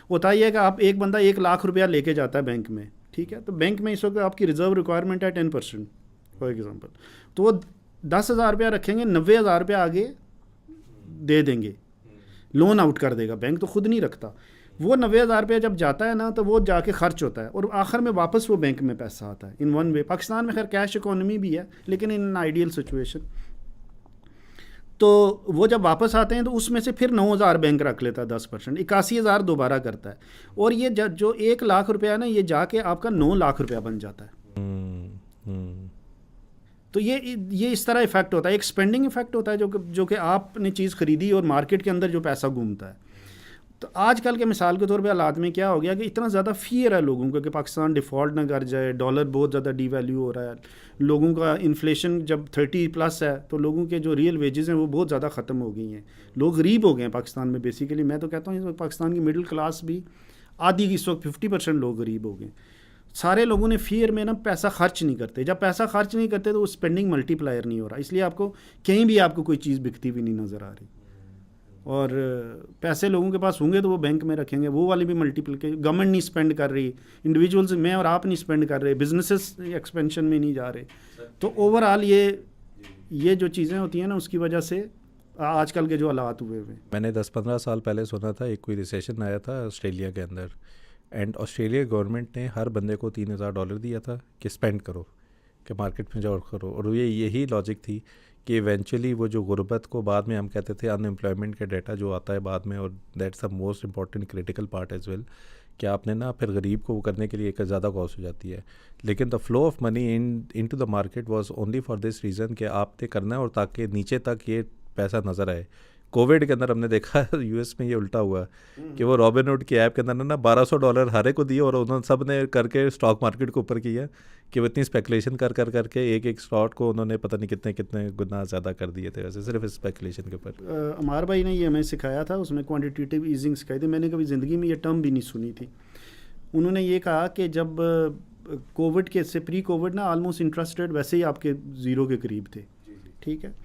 होता ही है कि आप एक बंदा 1 लाख रुपया लेके जाता है बैंक में, ठीक है, तो बैंक में इस वक्त आपकी रिज़र्व रिक्वायरमेंट है 10% फॉर एग्ज़ाम्पल, तो वो 10,000 रुपया रखेंगे, 90,000 रुपया आगे दे देंगे, लोन आउट कर देगा बैंक, तो खुद नहीं रखता। वो 90,000 रुपया जब जाता है ना, तो वो जाके खर्च होता है और आखिर में वापस वो बैंक में पैसा आता है इन वन वे। पाकिस्तान में खैर कैश इकोनॉमी भी है, लेकिन इन आइडियल सिचुएशन, तो वो जब वापस आते हैं तो उसमें से फिर 9,000 बैंक रख लेता है, 10%, 81,000 दोबारा करता है, और ये जो 1 लाख रुपया है ना, ये जाके आपका 9 लाख रुपया बन जाता है। तो ये इस तरह इफ़ेक्ट होता है। एक स्पेंडिंग इफ़ेक्ट होता है जो कि आपने चीज़ ख़रीदी और मार्केट के अंदर जो पैसा घूमता है। तो आजकल के मिसाल के तौर पे हालात में क्या हो गया कि इतना ज़्यादा फियर है लोगों को कि पाकिस्तान डिफ़ॉल्ट ना कर जाए, डॉलर बहुत ज़्यादा डीवैल्यू हो रहा है, लोगों का इन्फ्लेशन जब 30+ है, तो लोगों के जो रियल वेजेस हैं वो बहुत ज़्यादा ख़त्म हो गई हैं, लोग गरीब हो गए हैं पाकिस्तान में। बेसिकली मैं तो कहता हूँ पाकिस्तान की मिडिल क्लास भी आधी, इस वक्त 50% लोग गरीब हो गए। सारे लोगों ने फियर में ना पैसा खर्च नहीं करते, जब पैसा खर्च नहीं करते तो वो स्पेंडिंग मल्टीप्लायर नहीं हो रहा, इसलिए आपको कहीं भी आपको कोई चीज़ बिकती भी नहीं नज़र आ रही। और पैसे लोगों के पास होंगे तो वो बैंक में रखेंगे, वो वाली भी मल्टीप्लिकेशन। गवर्नमेंट नहीं स्पेंड कर रही, इंडिविजुअल्स मैं और आप नहीं स्पेंड कर रहे, बिजनेसेस एक्सपेंशन में नहीं जा रहे, तो ओवरऑल ये जो चीज़ें होती हैं ना, उसकी वजह से आजकल के जो हालात हुए हुए। मैंने 10-15 साल पहले सुना था एक कोई रिसेशन आया था ऑस्ट्रेलिया के अंदर, एंड ऑस्ट्रेलिया गवर्नमेंट ने हर बंदे को $3,000 दिया था कि स्पेंड करो, कि मार्केट में जाओ करो, और यही लॉजिक थी कि इवेंचुअली वो जो गुर्बत को बाद में हम कहते थे अनएम्प्लॉयमेंट का डाटा जो आता है बाद में, और that's the most important critical part as well, कि आपने ना फिर गरीब को वो करने के लिए एक ज़्यादा कॉस्ट हो जाती है। लेकिन the flow of money into the market was only for this reason कि आपने करना है और ताकि नीचे तक ये पैसा नज़र आए। कोविड के अंदर हमने देखा यूएस में ये उल्टा हुआ कि वो रॉबिनहुड की ऐप के अंदर ना $1,200 हर एक को दिए, और उन्होंने सब ने करके स्टॉक मार्केट को ऊपर किया कि वो इतनी स्पेकुलेशन करके एक स्टॉक को उन्होंने पता नहीं कितने गुना ज़्यादा कर दिए थे, वैसे सिर्फ स्पेकुलेशन के ऊपर। अमार भाई ने ये हमें सिखाया था, उसमें क्वान्टिटेटिव ईजिंग सिखाई थी, मैंने कभी ज़िंदगी में ये टर्म भी नहीं सुनी थी। उन्होंने ये कहा कि जब कोविड के से प्री कोविड ना ऑलमोस्ट इंटरेस्ट रेट वैसे ही आपके ज़ीरो के करीब थे, ठीक है,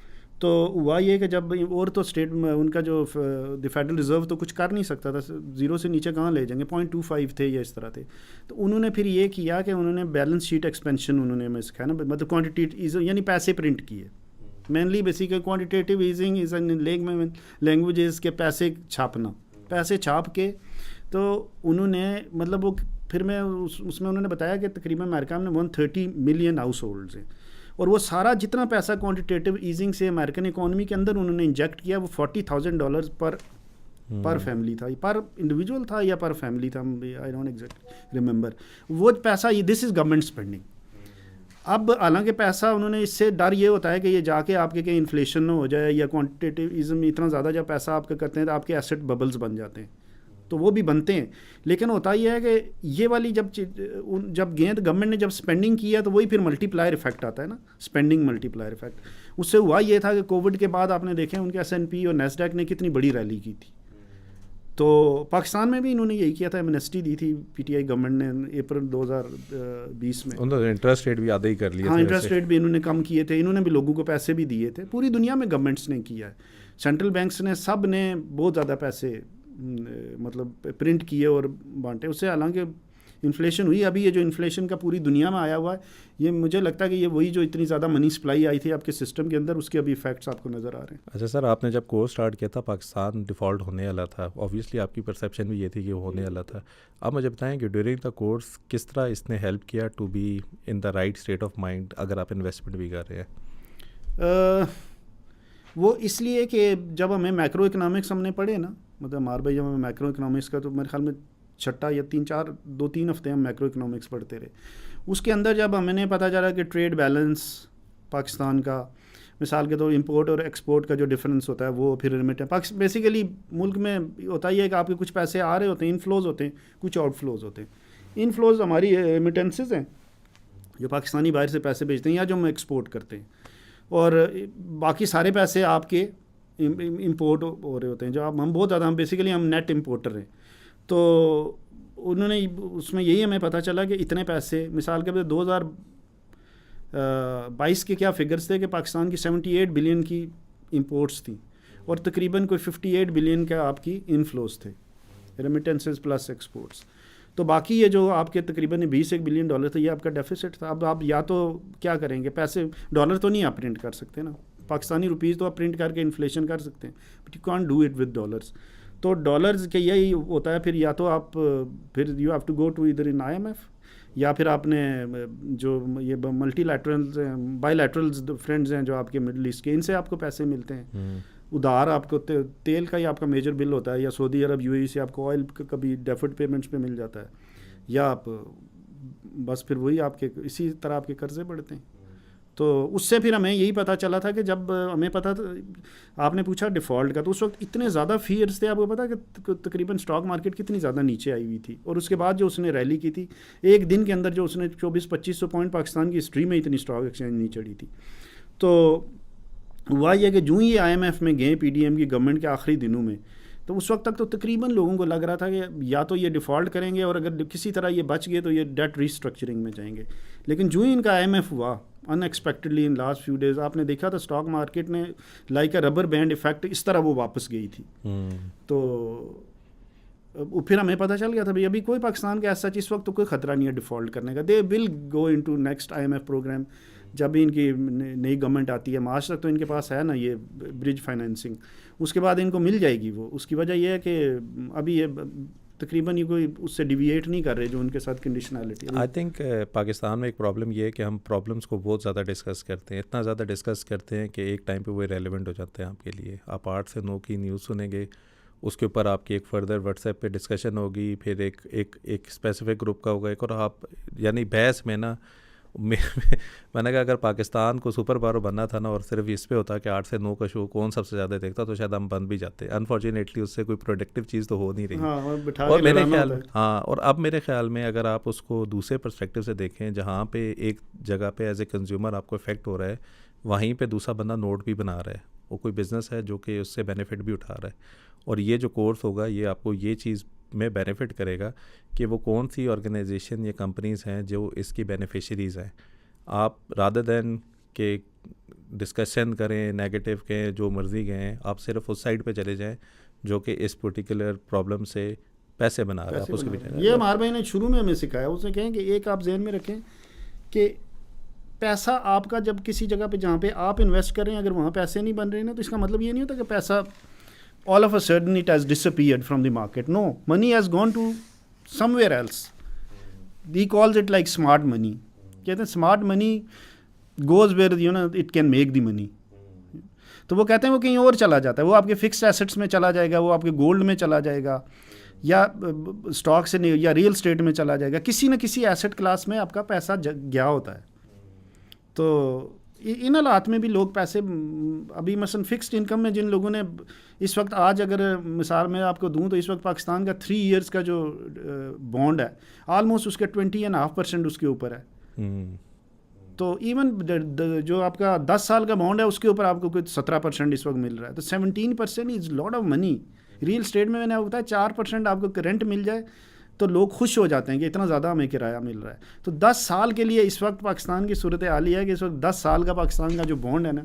तो हुआ ये कि जब और तो स्टेट में उनका जो द फेडरल रिजर्व तो कुछ कर नहीं सकता था, ज़ीरो से नीचे कहाँ ले जाएंगे, 0.25 थे या इस तरह थे। तो उन्होंने फिर ये किया कि उन्होंने बैलेंस शीट एक्सपेंशन उन्होंने में सिखाया ना, मतलब क्वान्टिटी यानी पैसे प्रिंट किए mainly. Basically quantitative easing is an languages के पैसे छापना, पैसे छाप के तो उन्होंने मतलब वो फिर मैं उसमें उन्होंने बताया कि तकरीबन अमेरिका में 130 मिलियन हाउस होल्ड्स हैं, और वो सारा जितना पैसा क्वांटिटेटिव ईजिंग से अमेरिकन इकोनॉमी के अंदर उन्होंने इंजेक्ट किया वो $40,000 पर फैमिली था, पर इंडिविजुअल था या पर फैमिली था, आई डोंट एग्जैक्ट रिमेंबर वो पैसा। This is government spending. अब हालांकि पैसा उन्होंने, इससे डर ये होता है कि ये जाके आपके कहीं इन्फ्लेशन ना हो जाए या क्वान्टिटेटिव इतना ज़्यादा जब पैसा आपका करते हैं तो आपके एसेट बबल्स बन जाते हैं, तो वो भी बनते हैं। लेकिन होता यह है कि ये वाली जब गेंद गवर्नमेंट ने जब स्पेंडिंग किया तो वही फिर मल्टीप्लायर इफेक्ट आता है ना, स्पेंडिंग मल्टीप्लायर इफेक्ट। उससे हुआ ये था कि कोविड के बाद आपने देखे उनके S&P और नेस्डैक ने कितनी बड़ी रैली की थी। तो पाकिस्तान में भी इन्होंने यही किया था, एमनेस्टी दी थी PTI गवर्नमेंट ने अप्रैल 2020 में। उन्होंने इंटरेस्ट रेट भी आधा ही कर लिया। हाँ, इंटरेस्ट रेट भी इन्होंने कम किए थे, इन्होंने भी लोगों को पैसे भी दिए थे। पूरी दुनिया में गवर्नमेंट्स ने किया है, सेंट्रल बैंक्स ने, सब ने बहुत ज़्यादा पैसे मतलब प्रिंट किए और बांटे। उससे हालांकि इन्फ्लेशन हुई। अभी ये जो इन्फ्लेशन का पूरी दुनिया में आया हुआ है, ये मुझे लगता है कि ये वही जो इतनी ज़्यादा मनी सप्लाई आई थी आपके सिस्टम के अंदर, उसके अभी इफेक्ट्स आपको नज़र आ रहे हैं। अच्छा सर, आपने जब कोर्स स्टार्ट किया था पाकिस्तान डिफ़ॉल्ट होने वाला था, ऑब्वियसली आपकी परसेप्शन भी ये थी कि वो होने वाला था। आप मुझे बताएं कि ड्यूरिंग द कोर्स किस तरह इसने हेल्प किया to be in the right state of mind अगर आप इन्वेस्टमेंट भी कर रहे हैं? वो इसलिए कि जब हमें मैक्रो इकनॉमिक्स हमने पढ़े ना, मतलब हमारे भाई जब हमें मैक्रो इकनॉमिक्स का, तो मेरे ख्याल में छठा या 2-3 हफ्ते हम मैक्रो इकनॉमिक्स पढ़ते रहे। उसके अंदर जब हमें पता चला कि ट्रेड बैलेंस पाकिस्तान का, मिसाल के तौर इंपोर्ट और एक्सपोर्ट का जो डिफरेंस होता है वो, फिर रेमिटेंस, बेसिकली मुल्क में होता ही है कि आपके कुछ पैसे आ रहे होते हैं, इनफ्लोज होते हैं, कुछ आउटफ्लोज होते हैं। इनफ्लोज हमारी रेमिटेंसेज हैं जो पाकिस्तानी बाहर से पैसे भेजते हैं या जो हम एक्सपोर्ट करते हैं, और बाकी सारे पैसे आपके इंपोर्ट हो रहे होते हैं। जो हम बहुत ज़्यादा, हम बेसिकली हम नेट इंपोर्टर हैं। तो उन्होंने उसमें यही हमें पता चला कि इतने पैसे, मिसाल के 2022 के क्या फिगर्स थे कि पाकिस्तान की 78 बिलियन की इंपोर्ट्स थी और तकरीबन कोई 58 बिलियन का आपकी इनफ्लोज थे, रेमिटेंसेस प्लस एक्सपोर्ट्स। तो बाकी ये जो आपके तकरीबन $21 बिलियन थे, ये आपका डेफिसिट था। अब आप या तो क्या करेंगे, पैसे डॉलर तो नहीं आप प्रिंट कर सकते ना, पाकिस्तानी रुपीज़ तो आप प्रिंट करके इन्फ्लेशन कर सकते हैं, but you can't do it with dollars. तो डॉलर्स के यही होता है, फिर या तो आप फिर you have to go to इधर इन IMF, या फिर आपने जो ये मल्टीलैटरल्स हैं, बायलैटरल्स फ्रेंड्स हैं जो आपके मिडल ईस्ट के, इनसे आपको पैसे मिलते हैं उधार। आपको तेल का ही आपका मेजर बिल होता है, या सऊदी अरब UAE से आपको ऑयल कभी डेफर्ड पेमेंट्स पे मिल जाता है, या आप बस फिर वही आपके इसी तरह आपके कर्जे बढ़ते हैं। तो उससे फिर हमें यही पता चला था कि जब हमें पता था, आपने पूछा डिफ़ॉल्ट का, तो उस वक्त इतने ज़्यादा फियर्स थे, आपको पता कि तकरीबन स्टॉक मार्केट कितनी ज़्यादा नीचे आई हुई थी। और उसके बाद जो उसने रैली की थी एक दिन के अंदर, जो उसने 2400-2500 पॉइंट, पाकिस्तान की हिस्ट्री में इतनी स्टॉक एक्सचेंज नहीं चढ़ी थी। तो हुआ यह कि जो ही IMF में गए PDM की गवर्नमेंट के आखिरी दिनों में, तो उस वक्त तक तो तकरीबन लोगों को लग रहा था कि या तो ये डिफ़ॉल्ट करेंगे और अगर किसी तरह ये बच गए तो ये डेट रीस्ट्रक्चरिंग में जाएंगे। लेकिन जो ही इनका IMF हुआ unexpectedly in last few days, आपने देखा था स्टॉक मार्केट ने लाइक अ रबर बैंड इफेक्ट इस तरह वो वापस गई थी। तो फिर हमें पता चल गया था भाई अभी कोई पाकिस्तान के ऐसा इस वक्त तो कोई ख़तरा नहीं है डिफ़ॉल्ट करने का। They will go into next IMF program जब भी इनकी नई गवर्नमेंट आती है। मार्च तक तो इनके पास है ना ये ब्रिज फाइनेंसिंग, उसके बाद इनको मिल जाएगी वो। उसकी वजह यह है कि अभी ये तकरीबन ये कोई उससे डिविएट नहीं कर रहे जो उनके साथ कंडीशनैलिटी। आई थिंक पाकिस्तान में एक प्रॉब्लम ये है कि हम प्रॉब्लम्स को बहुत ज़्यादा डिस्कस करते हैं, इतना ज़्यादा डिस्कस करते हैं कि एक टाइम पे वो रेलेवेंट हो जाते हैं आपके लिए। आप 8 से 9 की न्यूज़ सुनेंगे, उसके ऊपर आपकी एक फर्दर व्हाट्सएप पे डिस्कशन होगी, फिर एक स्पेसिफिक ग्रुप का होगा एक, और आप यानी बहस में ना मैंने कहा अगर पाकिस्तान को सुपर पावर बनना था ना और सिर्फ इस पे होता कि 8 से 9 का शो कौन सबसे ज़्यादा देखता, तो शायद हम बंद भी जाते। अनफॉर्चुनेटली उससे कोई प्रोडक्टिव चीज़ तो हो नहीं रही। और मेरे ख्याल और अब मेरे ख्याल में अगर आप उसको दूसरे पर्सपेक्टिव से देखें, जहाँ पे एक जगह पे एज ए कंज्यूमर आपको इफेक्ट हो रहा है, वहीं पे दूसरा बंदा नोट भी बना रहा है, वो कोई बिज़नेस है जो कि उससे बेनिफिट भी उठा रहा है। और ये जो कोर्स होगा ये आपको ये चीज़ में बेनिफिट करेगा कि वो कौन सी ऑर्गेनाइजेशन या कंपनीज़ हैं जो इसकी बेनिफिशरीज़ हैं। आप रादर दैन के डिस्कशन करें, नेगेटिव के जो मर्जी गए, आप सिर्फ उस साइड पे चले जाएं जो कि इस पर्टिकुलर प्रॉब्लम से पैसे बना रहा है, आप उसके भी। ये हमारे भाई ने शुरू में हमें सिखाया, उसने कहें कि एक आप जहन में रखें कि पैसा आपका जब किसी जगह पे जहाँ पे आप इन्वेस्ट कर रहे हैं, अगर वहाँ पैसे नहीं बन रहे ना, तो इसका मतलब ये नहीं होता कि पैसा all of a sudden it has disappeared from the market. No, money has gone to somewhere else. He calls it like smart money. कहते हैं smart money goes where it can make the money. तो वो कहते हैं वो कहीं और चला जाता है, वो आपके फिक्स्ड एसेट्स में चला जाएगा, वो आपके गोल्ड में चला जाएगा, या स्टॉक से नहीं, या रियल स्टेट में चला जाएगा, किसी न किसी एसेट क्लास में आपका पैसा गया होता है। तो इन हालात में भी लोग पैसे अभी मसलन फिक्स्ड इनकम में जिन लोगों ने इस वक्त, आज अगर मिसाल मैं आपको दूं तो इस वक्त पाकिस्तान का 3 इयर्स का जो बॉन्ड है ऑलमोस्ट उसके 20.5% उसके ऊपर है। तो इवन जो आपका 10 साल का बॉन्ड है उसके ऊपर आपको कुछ 17% इस वक्त मिल रहा है। तो 17% is lot of money. Real estate में मैंने आपको बताया 4% आपको रेंट मिल जाए तो लोग खुश हो जाते हैं कि इतना ज़्यादा हमें किराया मिल रहा है। तो 10 साल के लिए इस वक्त पाकिस्तान की सूरत हाल ये है कि इस वक्त 10 साल का पाकिस्तान का जो बॉन्ड है ना,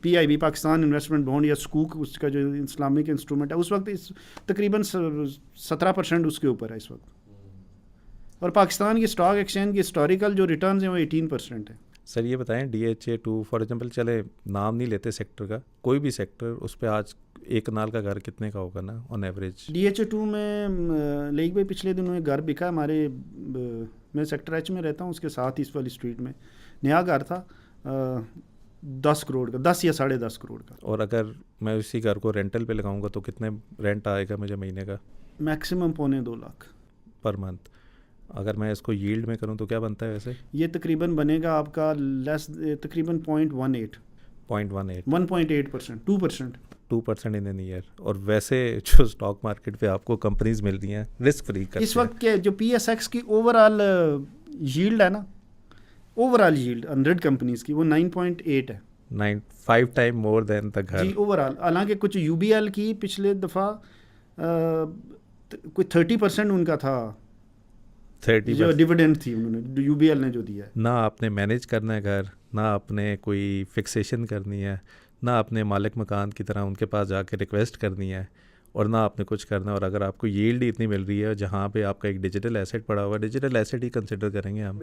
PIB पाकिस्तान इन्वेस्टमेंट बॉन्ड या स्कूक उसका जो इस्लामिक इंस्ट्रूमेंट है, उस वक्त इस तकरीबन 17% उसके ऊपर है इस वक्त। और पाकिस्तान की स्टॉक एक्सचेंज की हिस्टोरिकल जो रिटर्न हैं वो 18% है। सर ये बताएं DHA2 फॉर एग्जांपल, चले नाम नहीं लेते सेक्टर का, कोई भी सेक्टर, उस पर आज एक कनाल का घर कितने का होगा ना ऑन एवरेज? DHA2 में लेक भाई पिछले दिनों एक घर बिका हमारे, मैं सेक्टर H में रहता हूँ, उसके साथ ईस्ट वाली स्ट्रीट में नया घर था 10 करोड़ का, 10 या 10.5 करोड़ का। और अगर मैं उसी घर को रेंटल पे लगाऊंगा तो कितने रेंट आएगा मुझे महीने का? Maximum 1.25 lakh per month. अगर मैं इसको यील्ड में करूं तो क्या बनता है वैसे? ये तकरीबन बनेगा आपका लेस, तकरीबन 0.18 1.8%, 2% इन एन ईयर। और वैसे जो स्टॉक मार्केट पे आपको कंपनीज मिल रही हैं रिस्क फ्री करते हैं, इस वक्त के जो PSX की ओवरऑल यील्ड है ना, ओवरऑल यील्ड 100 कंपनीज की वो 9.8 है, 5 टाइम मोर देन द घर जी ओवरऑल। हालांकि कुछ UBL की पिछले दफ़ा कोई 30% उनका था, 30 जो डिविडेंड थी उन्होंने UBL ने जो दिया है। ना आपने मैनेज करना है घर, ना आपने कोई फिक्सेशन करनी है, ना आपने मालिक मकान की तरह उनके पास जाके रिक्वेस्ट करनी है, और ना आपने कुछ करना है। और अगर आपको यील्ड इतनी मिल रही है जहाँ पे आपका एक डिजिटल एसेट पड़ा हुआ है, डिजिटल एसेट ही कंसिडर करेंगे हम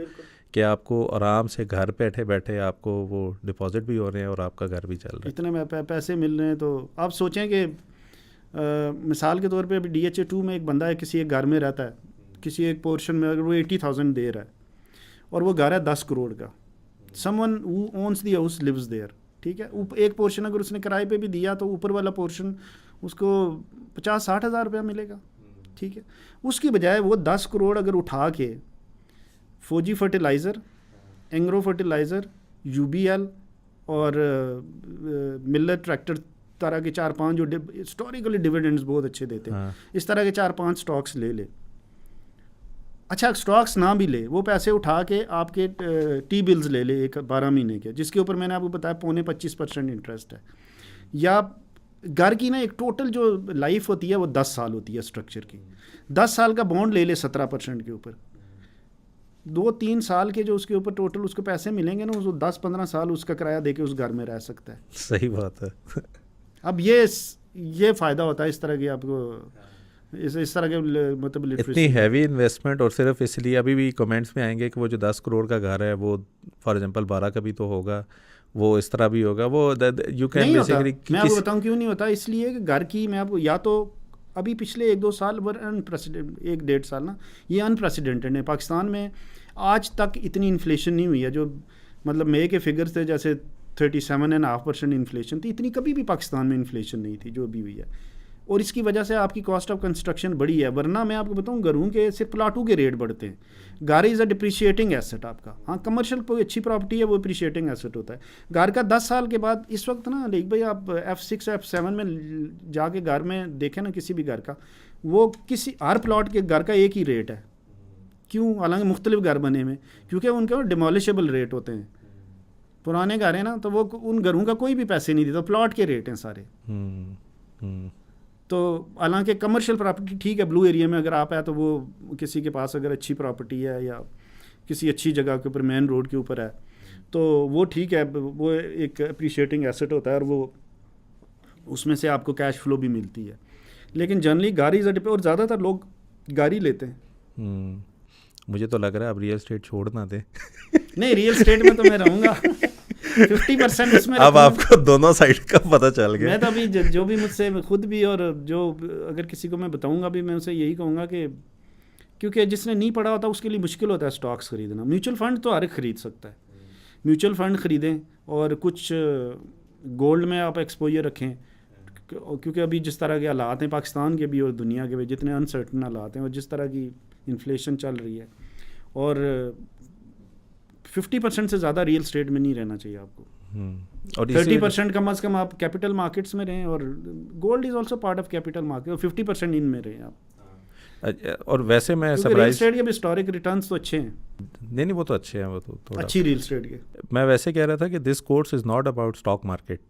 कि आपको आराम से घर बैठे बैठे आपको वो डिपॉजिट भी हो रहे हैं और आपका घर भी चल रहा है, इतने में पैसे मिल रहे हैं। तो आप सोचें कि मिसाल के तौर पे अभी DHA2 में एक बंदा है, किसी एक घर में रहता है, किसी एक पोर्शन में अगर वो 80,000 दे रहा है और वो घर है 10 करोड़ का, someone who owns the house lives there, ठीक है। एक पोर्शन अगर उसने किराए पे भी दिया तो ऊपर वाला पोर्शन उसको 50-60 हज़ार रुपया मिलेगा, ठीक है। उसकी बजाय वो 10 करोड़ अगर उठा के फौजी फर्टिलाइज़र, एंग्रो फर्टिलाइज़र, UBL और मिलर ट्रैक्टर तरह के 4-5 जो हिस्टोरिकली डिविडेंड्स बहुत अच्छे देते हैं, इस तरह के 4-5 स्टॉक्स ले ले, अच्छा स्टॉक्स ना भी ले, वो पैसे उठा के आपके T बिल्स ले ले एक 12 महीने के, जिसके ऊपर मैंने आपको बताया 25% इंटरेस्ट है। या घर की ना एक टोटल जो लाइफ होती है वो 10 साल होती है स्ट्रक्चर की, 10 साल का बॉन्ड ले ले 17% के ऊपर, 2-3 साल के जो उसके ऊपर टोटल उसको पैसे मिलेंगे ना, उसको 10-15 साल उसका किराया दे के उस घर में रह सकता है। सही बात है। अब ये फ़ायदा होता है इस तरह की आपको, इस तरह के मतलब इतनी हैवी इन्वेस्टमेंट। और सिर्फ इसलिए अभी भी कमेंट्स में आएंगे कि वो जो 10 करोड़ का घर है वो फॉर एग्जांपल 12 का भी तो होगा, वो इस तरह भी होगा, वो यू कैन बेसिकली। मैं आपको बताऊं क्यों नहीं होता, इसलिए कि घर की मैं आपको, या तो अभी पिछले 1-2 साल 1-1.5 साल ना, ये अनप्रेसिडेंटेड है पाकिस्तान में। आज तक इतनी इन्फ्लेशन नहीं हुई है, जो मतलब मई के फिगर्स थे जैसे 37.5% इन्फ्लेशन थी, इतनी कभी भी पाकिस्तान में इन्फ्लेशन नहीं थी जो अभी हुई है। और इसकी वजह से आपकी कॉस्ट ऑफ कंस्ट्रक्शन बढ़ी है, वरना मैं आपको बताऊं घरों के सिर्फ प्लाटों के रेट बढ़ते हैं। घर इज़ अ डिप्रिशिएटिंग एसेट आपका, हाँ कमर्शियल कोई अच्छी प्रॉपर्टी है वो डिप्रिशिएटिंग एसेट होता है। घर का 10 साल के बाद इस वक्त ना लेक भाई आप F6 F7 में जाके घर में देखें ना, किसी भी घर का, वो किसी हर प्लॉट के घर का एक ही रेट है। क्यों? हालांकि मुख्तलिफ घर बने हुए, क्योंकि उनके डिमोलिशेबल रेट होते हैं। पुराने घर हैं ना, तो वो उन घरों का कोई भी पैसे नहीं देता, प्लॉट के रेट हैं सारे। तो हालांकि कमर्शियल प्रॉपर्टी ठीक है, ब्लू एरिया में अगर आप है तो वो किसी के पास अगर अच्छी प्रॉपर्टी है या किसी अच्छी जगह के ऊपर मेन रोड के ऊपर है तो वो ठीक है, वो एक अप्रिशिएटिंग एसेट होता है और वो उसमें से आपको कैश फ्लो भी मिलती है। लेकिन जनरली गाड़ी और ज़्यादातर लोग गाड़ी लेते हैं। मुझे तो लग रहा है अब रियल स्टेट छोड़ ना दे। नहीं, रियल स्टेट में तो मैं रहूँगा 50% उसमें। अब आपको दोनों साइड का पता चल गया। मैं तो अभी जो भी मुझसे खुद भी और जो अगर किसी को मैं बताऊँगा भी, मैं उसे यही कहूँगा कि क्योंकि जिसने नहीं पढ़ा होता उसके लिए मुश्किल होता है स्टॉक्स खरीदना। म्यूचुअल फंड तो हर एक खरीद सकता है, म्यूचुअल फंड खरीदें और कुछ गोल्ड में आप एक्सपोजर रखें, क्योंकि अभी जिस तरह के हालात हैं पाकिस्तान के भी और दुनिया के भी, जितने अनसर्टन हालात हैं और जिस तरह की इन्फ्लेशन चल रही है, और 50% से ज़्यादा रियल स्टेट में नहीं रहना चाहिए आपको। और 30% कम अज़ कम आप कैपिटल मार्केट्स में रहें, और gold is also part of capital market, और 50% इनमें रहें आप। और वैसे मैं रियल एस्टेट के भी हिस्टोरिक रिटर्न्स तो अच्छे हैं। नहीं वो तो अच्छे हैं, वो तो थोड़ा अच्छी रियल एस्टेट के। मैं वैसे कह रहा था कि this course is not about stock market,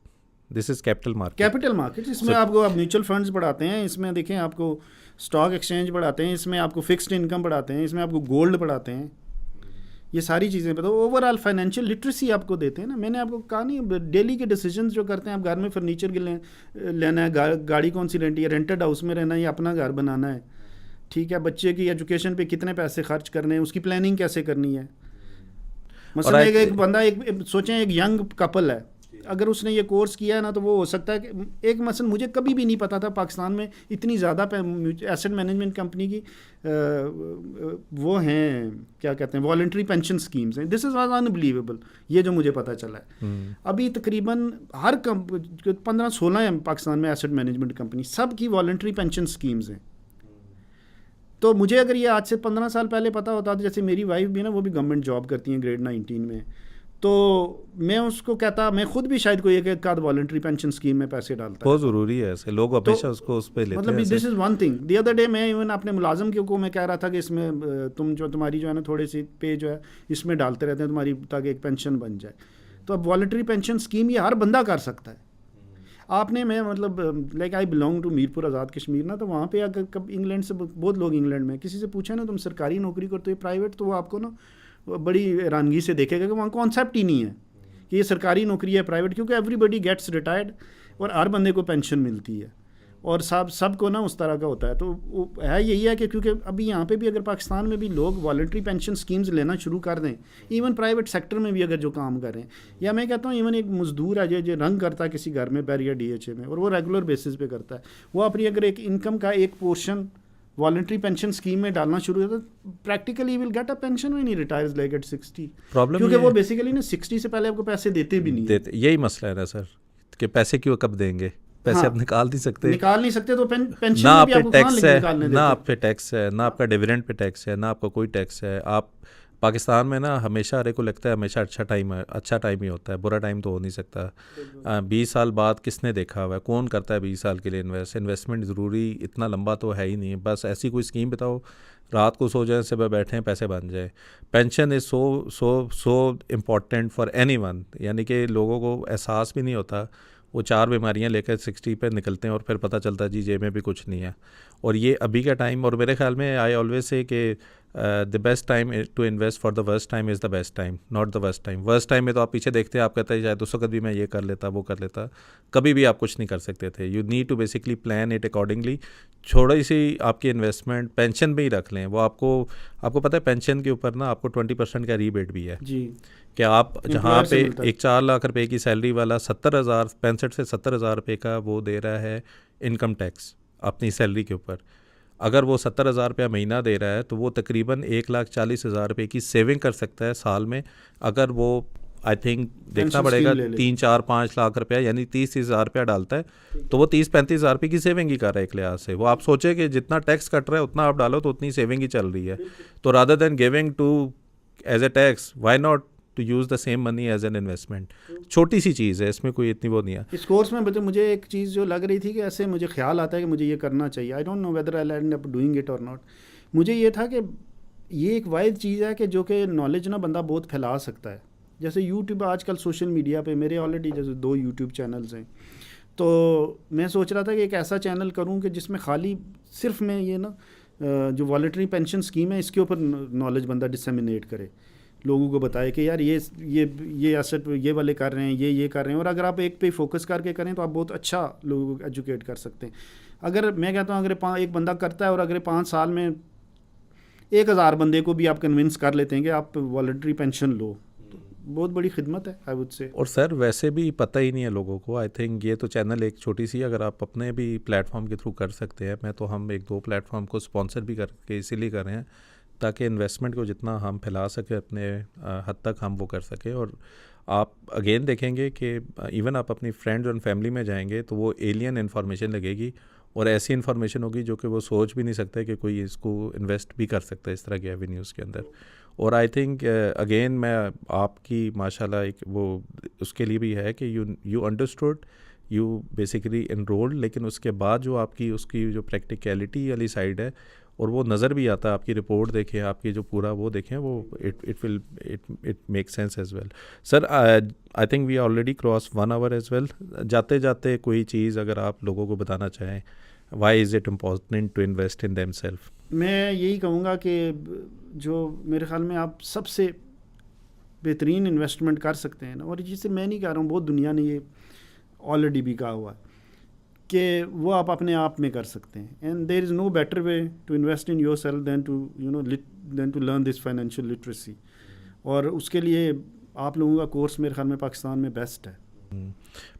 this is capital market. Capital market, इसमें आपको आप म्यूचुअल फंड्स पढ़ाते हैं, इसमें देखें आपको स्टॉक एक्सचेंज पढ़ाते हैं, इसमें आपको फिक्स्ड इनकम पढ़ाते हैं, इसमें आपको गोल्ड पढ़ाते हैं, ये सारी चीज़ें पता, ओवरऑल फाइनेंशियल लिटरेसी आपको देते हैं ना। मैंने आपको कहा नहीं, डेली के डिसीजंस जो करते हैं आप, घर में फर्नीचर के लेना है, गाड़ी कौन सी लेनी है, रेंटेड हाउस में रहना है या अपना घर बनाना है, ठीक है, बच्चे की एजुकेशन पे कितने पैसे खर्च करने हैं, उसकी प्लानिंग कैसे करनी है। मसलन एक बंदा सोचें एक यंग कपल है, अगर उसने ये कोर्स किया है ना, तो वो हो सकता है कि एक मसलन मुझे कभी भी नहीं पता था पाकिस्तान में इतनी ज़्यादा एसेट मैनेजमेंट कंपनी की वो हैं, क्या कहते हैं, वॉलंटरी पेंशन स्कीम्स हैं। दिस इज़ वाज अनबिलीवेबल, ये जो मुझे पता चला है। अभी तकरीबन हर 15-16 हैं पाकिस्तान में एसेट मैनेजमेंट कंपनी, सब की वॉलंटरी पेंशन स्कीम्स हैं। तो मुझे अगर ये आज से 15 साल पहले पता होता, तो जैसे मेरी वाइफ भी ना, वो भी गवर्नमेंट जॉब करती हैं ग्रेड 19 में, तो मैं उसको कहता, मैं खुद भी शायद कोई एक आध वॉलंटरी पेंशन स्कीम में पैसे डालता। बहुत ज़रूरी है ऐसे लोग हमेशा तो, उसको उस पे लेते हैं। मतलब this is one thing. The other day मैं इवन अपने मुलाजिम को मैं कह रहा था कि इसमें तुम्हारी जो है ना थोड़ी सी पे जो है इसमें डालते रहते हैं तुम्हारी, ताकि एक पेंशन बन जाए। तो अब वॉलंटरी पेंशन स्कीम ये हर बंदा कर सकता है। आपने, मैं मतलब like I belong to Mirpur Azad Kashmir ना, तो वहाँ पे अगर कब इंग्लैंड से बहुत लोग इंग्लैंड में किसी से पूछे ना तुम सरकारी नौकरी करते हो प्राइवेट, तो वो आपको ना बड़ी हैरानगी से देखेगा कि वहाँ कॉन्सेप्ट ही नहीं है कि ये सरकारी नौकरी है प्राइवेट, क्योंकि एवरीबडी गेट्स रिटायर्ड और हर बंदे को पेंशन मिलती है और सबको ना उस तरह का होता है। तो है यही है कि क्योंकि अभी यहाँ पे भी अगर पाकिस्तान में भी लोग वॉलंटरी पेंशन स्कीम्स लेना शुरू कर दें, इवन प्राइवेट सेक्टर में भी अगर जो काम करें, या मैं कहता हूँ इवन एक मजदूर है जो रंग करता है किसी घर में बैरियर DHA में, और वो रेगुलर बेसिस पे करता है, वो अपनी अगर एक इनकम का एक पोर्शन वॉलंटरी पेंशन स्कीम में डालना शुरू होता है, practically will get a pension when he retires like at 60। Problem क्योंकि वो बेसिकली ना 60 से पहले आपको पैसे देते भी नहीं देते। यही मसला है ना सर, कि पैसे क्यों कब देंगे, पैसे आप निकाल नहीं सकते, तो पेंशन ना में आप भी पे आपको टैक्स है, निकालने ना आप पे टैक्स है, ना आपका डिविडेंड पे टैक्स है, ना आपका कोई टैक्स है। आप पाकिस्तान में ना हमेशा हर एक को लगता है हमेशा अच्छा टाइम ही होता है, बुरा टाइम तो हो नहीं सकता। 20 साल बाद किसने देखा हुआ है, कौन करता है 20 साल के लिए इन्वेस्टमेंट ज़रूरी इतना लंबा तो है ही नहीं। बस ऐसी कोई स्कीम बताओ, रात को सो जाए, सुबह बैठें, पैसे बन जाए। Pension is so important for anyone, यानी कि लोगों को एहसास भी नहीं होता, वो 4 बीमारियां लेकर 60 पे निकलते हैं और फिर पता चलता है जी जेब में भी कुछ नहीं है। और ये अभी का टाइम, और मेरे ख्याल में आई ऑलवेज से कि the best time to invest for the worst time is the best time, not the worst time. Worst time में तो आप पीछे देखते हैं, आप कहते हैं शायद उस वक्त भी मैं ये कर लेता, वो कर लेता, कभी भी आप कुछ नहीं कर सकते थे। You need to basically plan it accordingly. थोड़ी सी आपकी इन्वेस्टमेंट पेंशन में ही रख लें, वो आपको पता है पेंशन के ऊपर ना आपको 20% का रीबेट भी है जी, कि आप जहाँ पे एक 4 लाख रुपए की सैलरी वाला 65 से 70,000 रुपये का वो दे रहा है इनकम टैक्स अपनी सैलरी के ऊपर। अगर वो 70,000 रुपया महीना दे रहा है तो वो तकरीबन 1,40,000 रुपये की सेविंग कर सकता है साल में। अगर वो आई थिंक देखना पड़ेगा 3-4-5 लाख रुपया यानी 30,000 रुपया डालता है, तो वो 30-35,000 रुपये की सेविंग ही कर रहा है एक लिहाज से। वो आप सोचे कि जितना टैक्स कट रहा है उतना आप डालो तो उतनी सेविंग ही चल रही है। तो rather than giving to as a tax, why not to use the same money as an investment. छोटी सी चीज़ है, इसमें कोई इतनी वो नहीं है। इस कोर्स में मुझे एक चीज़ जो लग रही थी कि ऐसे मुझे ख्याल आता है कि मुझे ये करना चाहिए, I don't know whether I and up doing it और नॉट। मुझे ये था कि ये एक वाहिद चीज़ है कि जो कि नॉलेज ना बंदा बहुत फैला सकता है। जैसे यूट्यूब आजकल सोशल मीडिया पे मेरे ऑलरेडी जैसे 2 यूट्यूब चैनल्स हैं, तो मैं सोच रहा था कि एक ऐसा चैनल करूं कि जिसमें खाली सिर्फ मैं ये ना जो वॉलंटरी पेंशन स्कीम है इसके ऊपर नॉलेज बंदा डिसेमिनेट करे। लोगों को बताए कि यार ये एसेट ये वाले कर रहे हैं, ये कर रहे हैं, और अगर आप एक पे फोकस करके करें तो आप बहुत अच्छा लोगों को एजुकेट कर सकते हैं। अगर मैं कहता हूँ अगर एक बंदा करता है और अगर 5 साल में 1000 बंदे को भी आप कन्विंस कर लेते हैं कि आप वॉलंटरी पेंशन लो, तो बहुत बड़ी खिदमत है आई वुड से। और सर वैसे भी पता ही नहीं है लोगों को। आई थिंक ये तो चैनल एक छोटी सी, अगर आप अपने भी प्लेटफॉर्म के थ्रू कर सकते हैं। मैं तो हम 1-2 प्लेटफॉर्म को स्पॉन्सर भी करके इसीलिए कर रहे हैं ताकि इन्वेस्टमेंट को जितना हम फैला सकें अपने हद तक हम वो कर सकें। और आप अगेन देखेंगे कि इवन आप अपनी फ्रेंड्स और फैमिली में जाएंगे तो वो एलियन इन्फॉर्मेशन लगेगी और ऐसी इन्फॉर्मेशन होगी जो कि वो सोच भी नहीं सकते कि कोई इसको इन्वेस्ट भी कर सकता है इस तरह के एवेन्यूज़ के अंदर। और आई थिंक अगेन मैं आपकी माशाल्लाह एक वो उसके लिए भी है कि you understood, you basically enrolled, लेकिन उसके बाद जो आपकी उसकी जो प्रैक्टिकलिटी वाली साइड है और वो नज़र भी आता है, आपकी रिपोर्ट देखें, आपकी जो पूरा वो देखें, वो it make sense as well. Sir I think we already cross 1 hour as well. जाते जाते कोई चीज़ अगर आप लोगों को बताना चाहें, why is it important to invest in them self? मैं यही कहूँगा कि जो मेरे ख्याल में आप सबसे बेहतरीन इन्वेस्टमेंट कर सकते हैं ना, और जिसे मैं नहीं कह रहा हूँ, बहुत दुनिया ने ये ऑलरेडी भी कहा हुआ है कि वो आप अपने आप में कर सकते हैं। And there is no better way to invest in your self than to learn this financial literacy. और उसके लिए आप लोगों का कोर्स मेरे ख्याल में पाकिस्तान में बेस्ट है।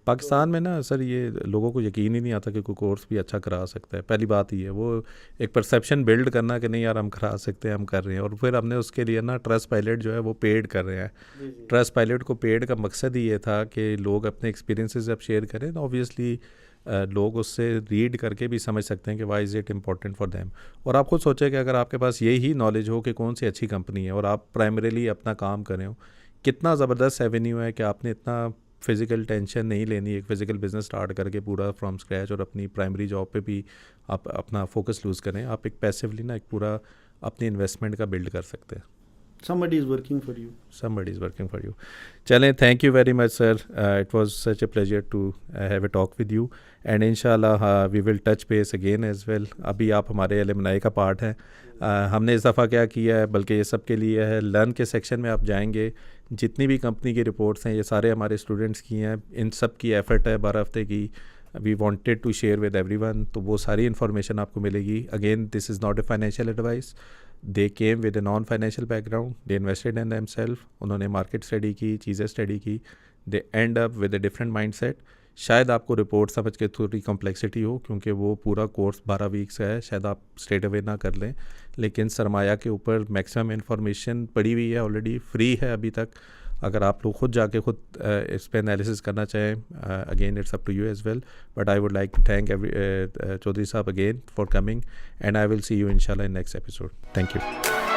पाकिस्तान में ना सर ये लोगों को यकीन ही नहीं आता कि कोई कोर्स भी अच्छा करा सकता है। पहली बात ये है, वो एक परसेप्शन बिल्ड करना कि नहीं यार हम करा सकते हैं, हम कर रहे हैं। और फिर हमने उसके लिए ना ट्रस्ट पायलट जो है वो पेड कर रहे हैं। ट्रस्ट पायलट को पेड का मकसद ही ये था कि लोग अपने एक्सपीरियंसेस जब शेयर करें तो ऑब्वियसली लोग उससे रीड करके भी समझ सकते हैं कि why is it important for them. और आप खुद सोचें कि अगर आपके पास यही नॉलेज हो कि कौन सी अच्छी कंपनी है और आप प्राइमरीली अपना काम कर रहे हो, कितना ज़बरदस्त एवेन्यू है कि आपने इतना फिज़िकल टेंशन नहीं लेनी एक फ़िज़िकल बिज़नेस स्टार्ट करके पूरा फ्रॉम स्क्रैच, और अपनी प्राइमरी जॉब पे भी आप अपना फोकस लूज़ करें। आप एक पैसिवली ना एक पूरा अपनी इन्वेस्टमेंट का बिल्ड कर सकते हैं। Somebody is working for you. Somebody is working for you. चलें, thank you very much sir. It was such a pleasure to have a talk with you and inshallah we will touch base again as well. अभी आप हमारे alumni का part हैं। हमने इस दफ़ा क्या किया है, बल्कि ये सब के लिए है, लर्न के सेक्शन में आप जाएंगे, जितनी भी कंपनी की रिपोर्ट्स हैं ये सारे हमारे स्टूडेंट्स की हैं, इन सब की एफर्ट है 12 हफ्ते की। We wanted to share with everyone, तो वो सारी इन्फॉर्मेशन आपको मिलेगी। Again this is not a financial advice. They came with a non financial background, they invested in them self, उन्होंने मार्केट स्टडी की, चीज़ें स्टडी की, they end up with a different mind set. शायद आपको report समझ के थोड़ी complexity हो क्योंकि वो पूरा कोर्स 12 वीक्स का है, शायद आप स्ट्रेट अवे ना कर लें, लेकिन सरमाया के ऊपर मैक्सिमम इन्फॉर्मेशन पड़ी हुई है, ऑलरेडी फ्री है अभी तक। अगर आप लोग खुद जाके खुद इस पर एनालिसिस करना चाहें, again it's up to you as well, but I would like to thank Chaudhary sahab again for coming and I will see you इंशाल्लाह in next episode. Thank you.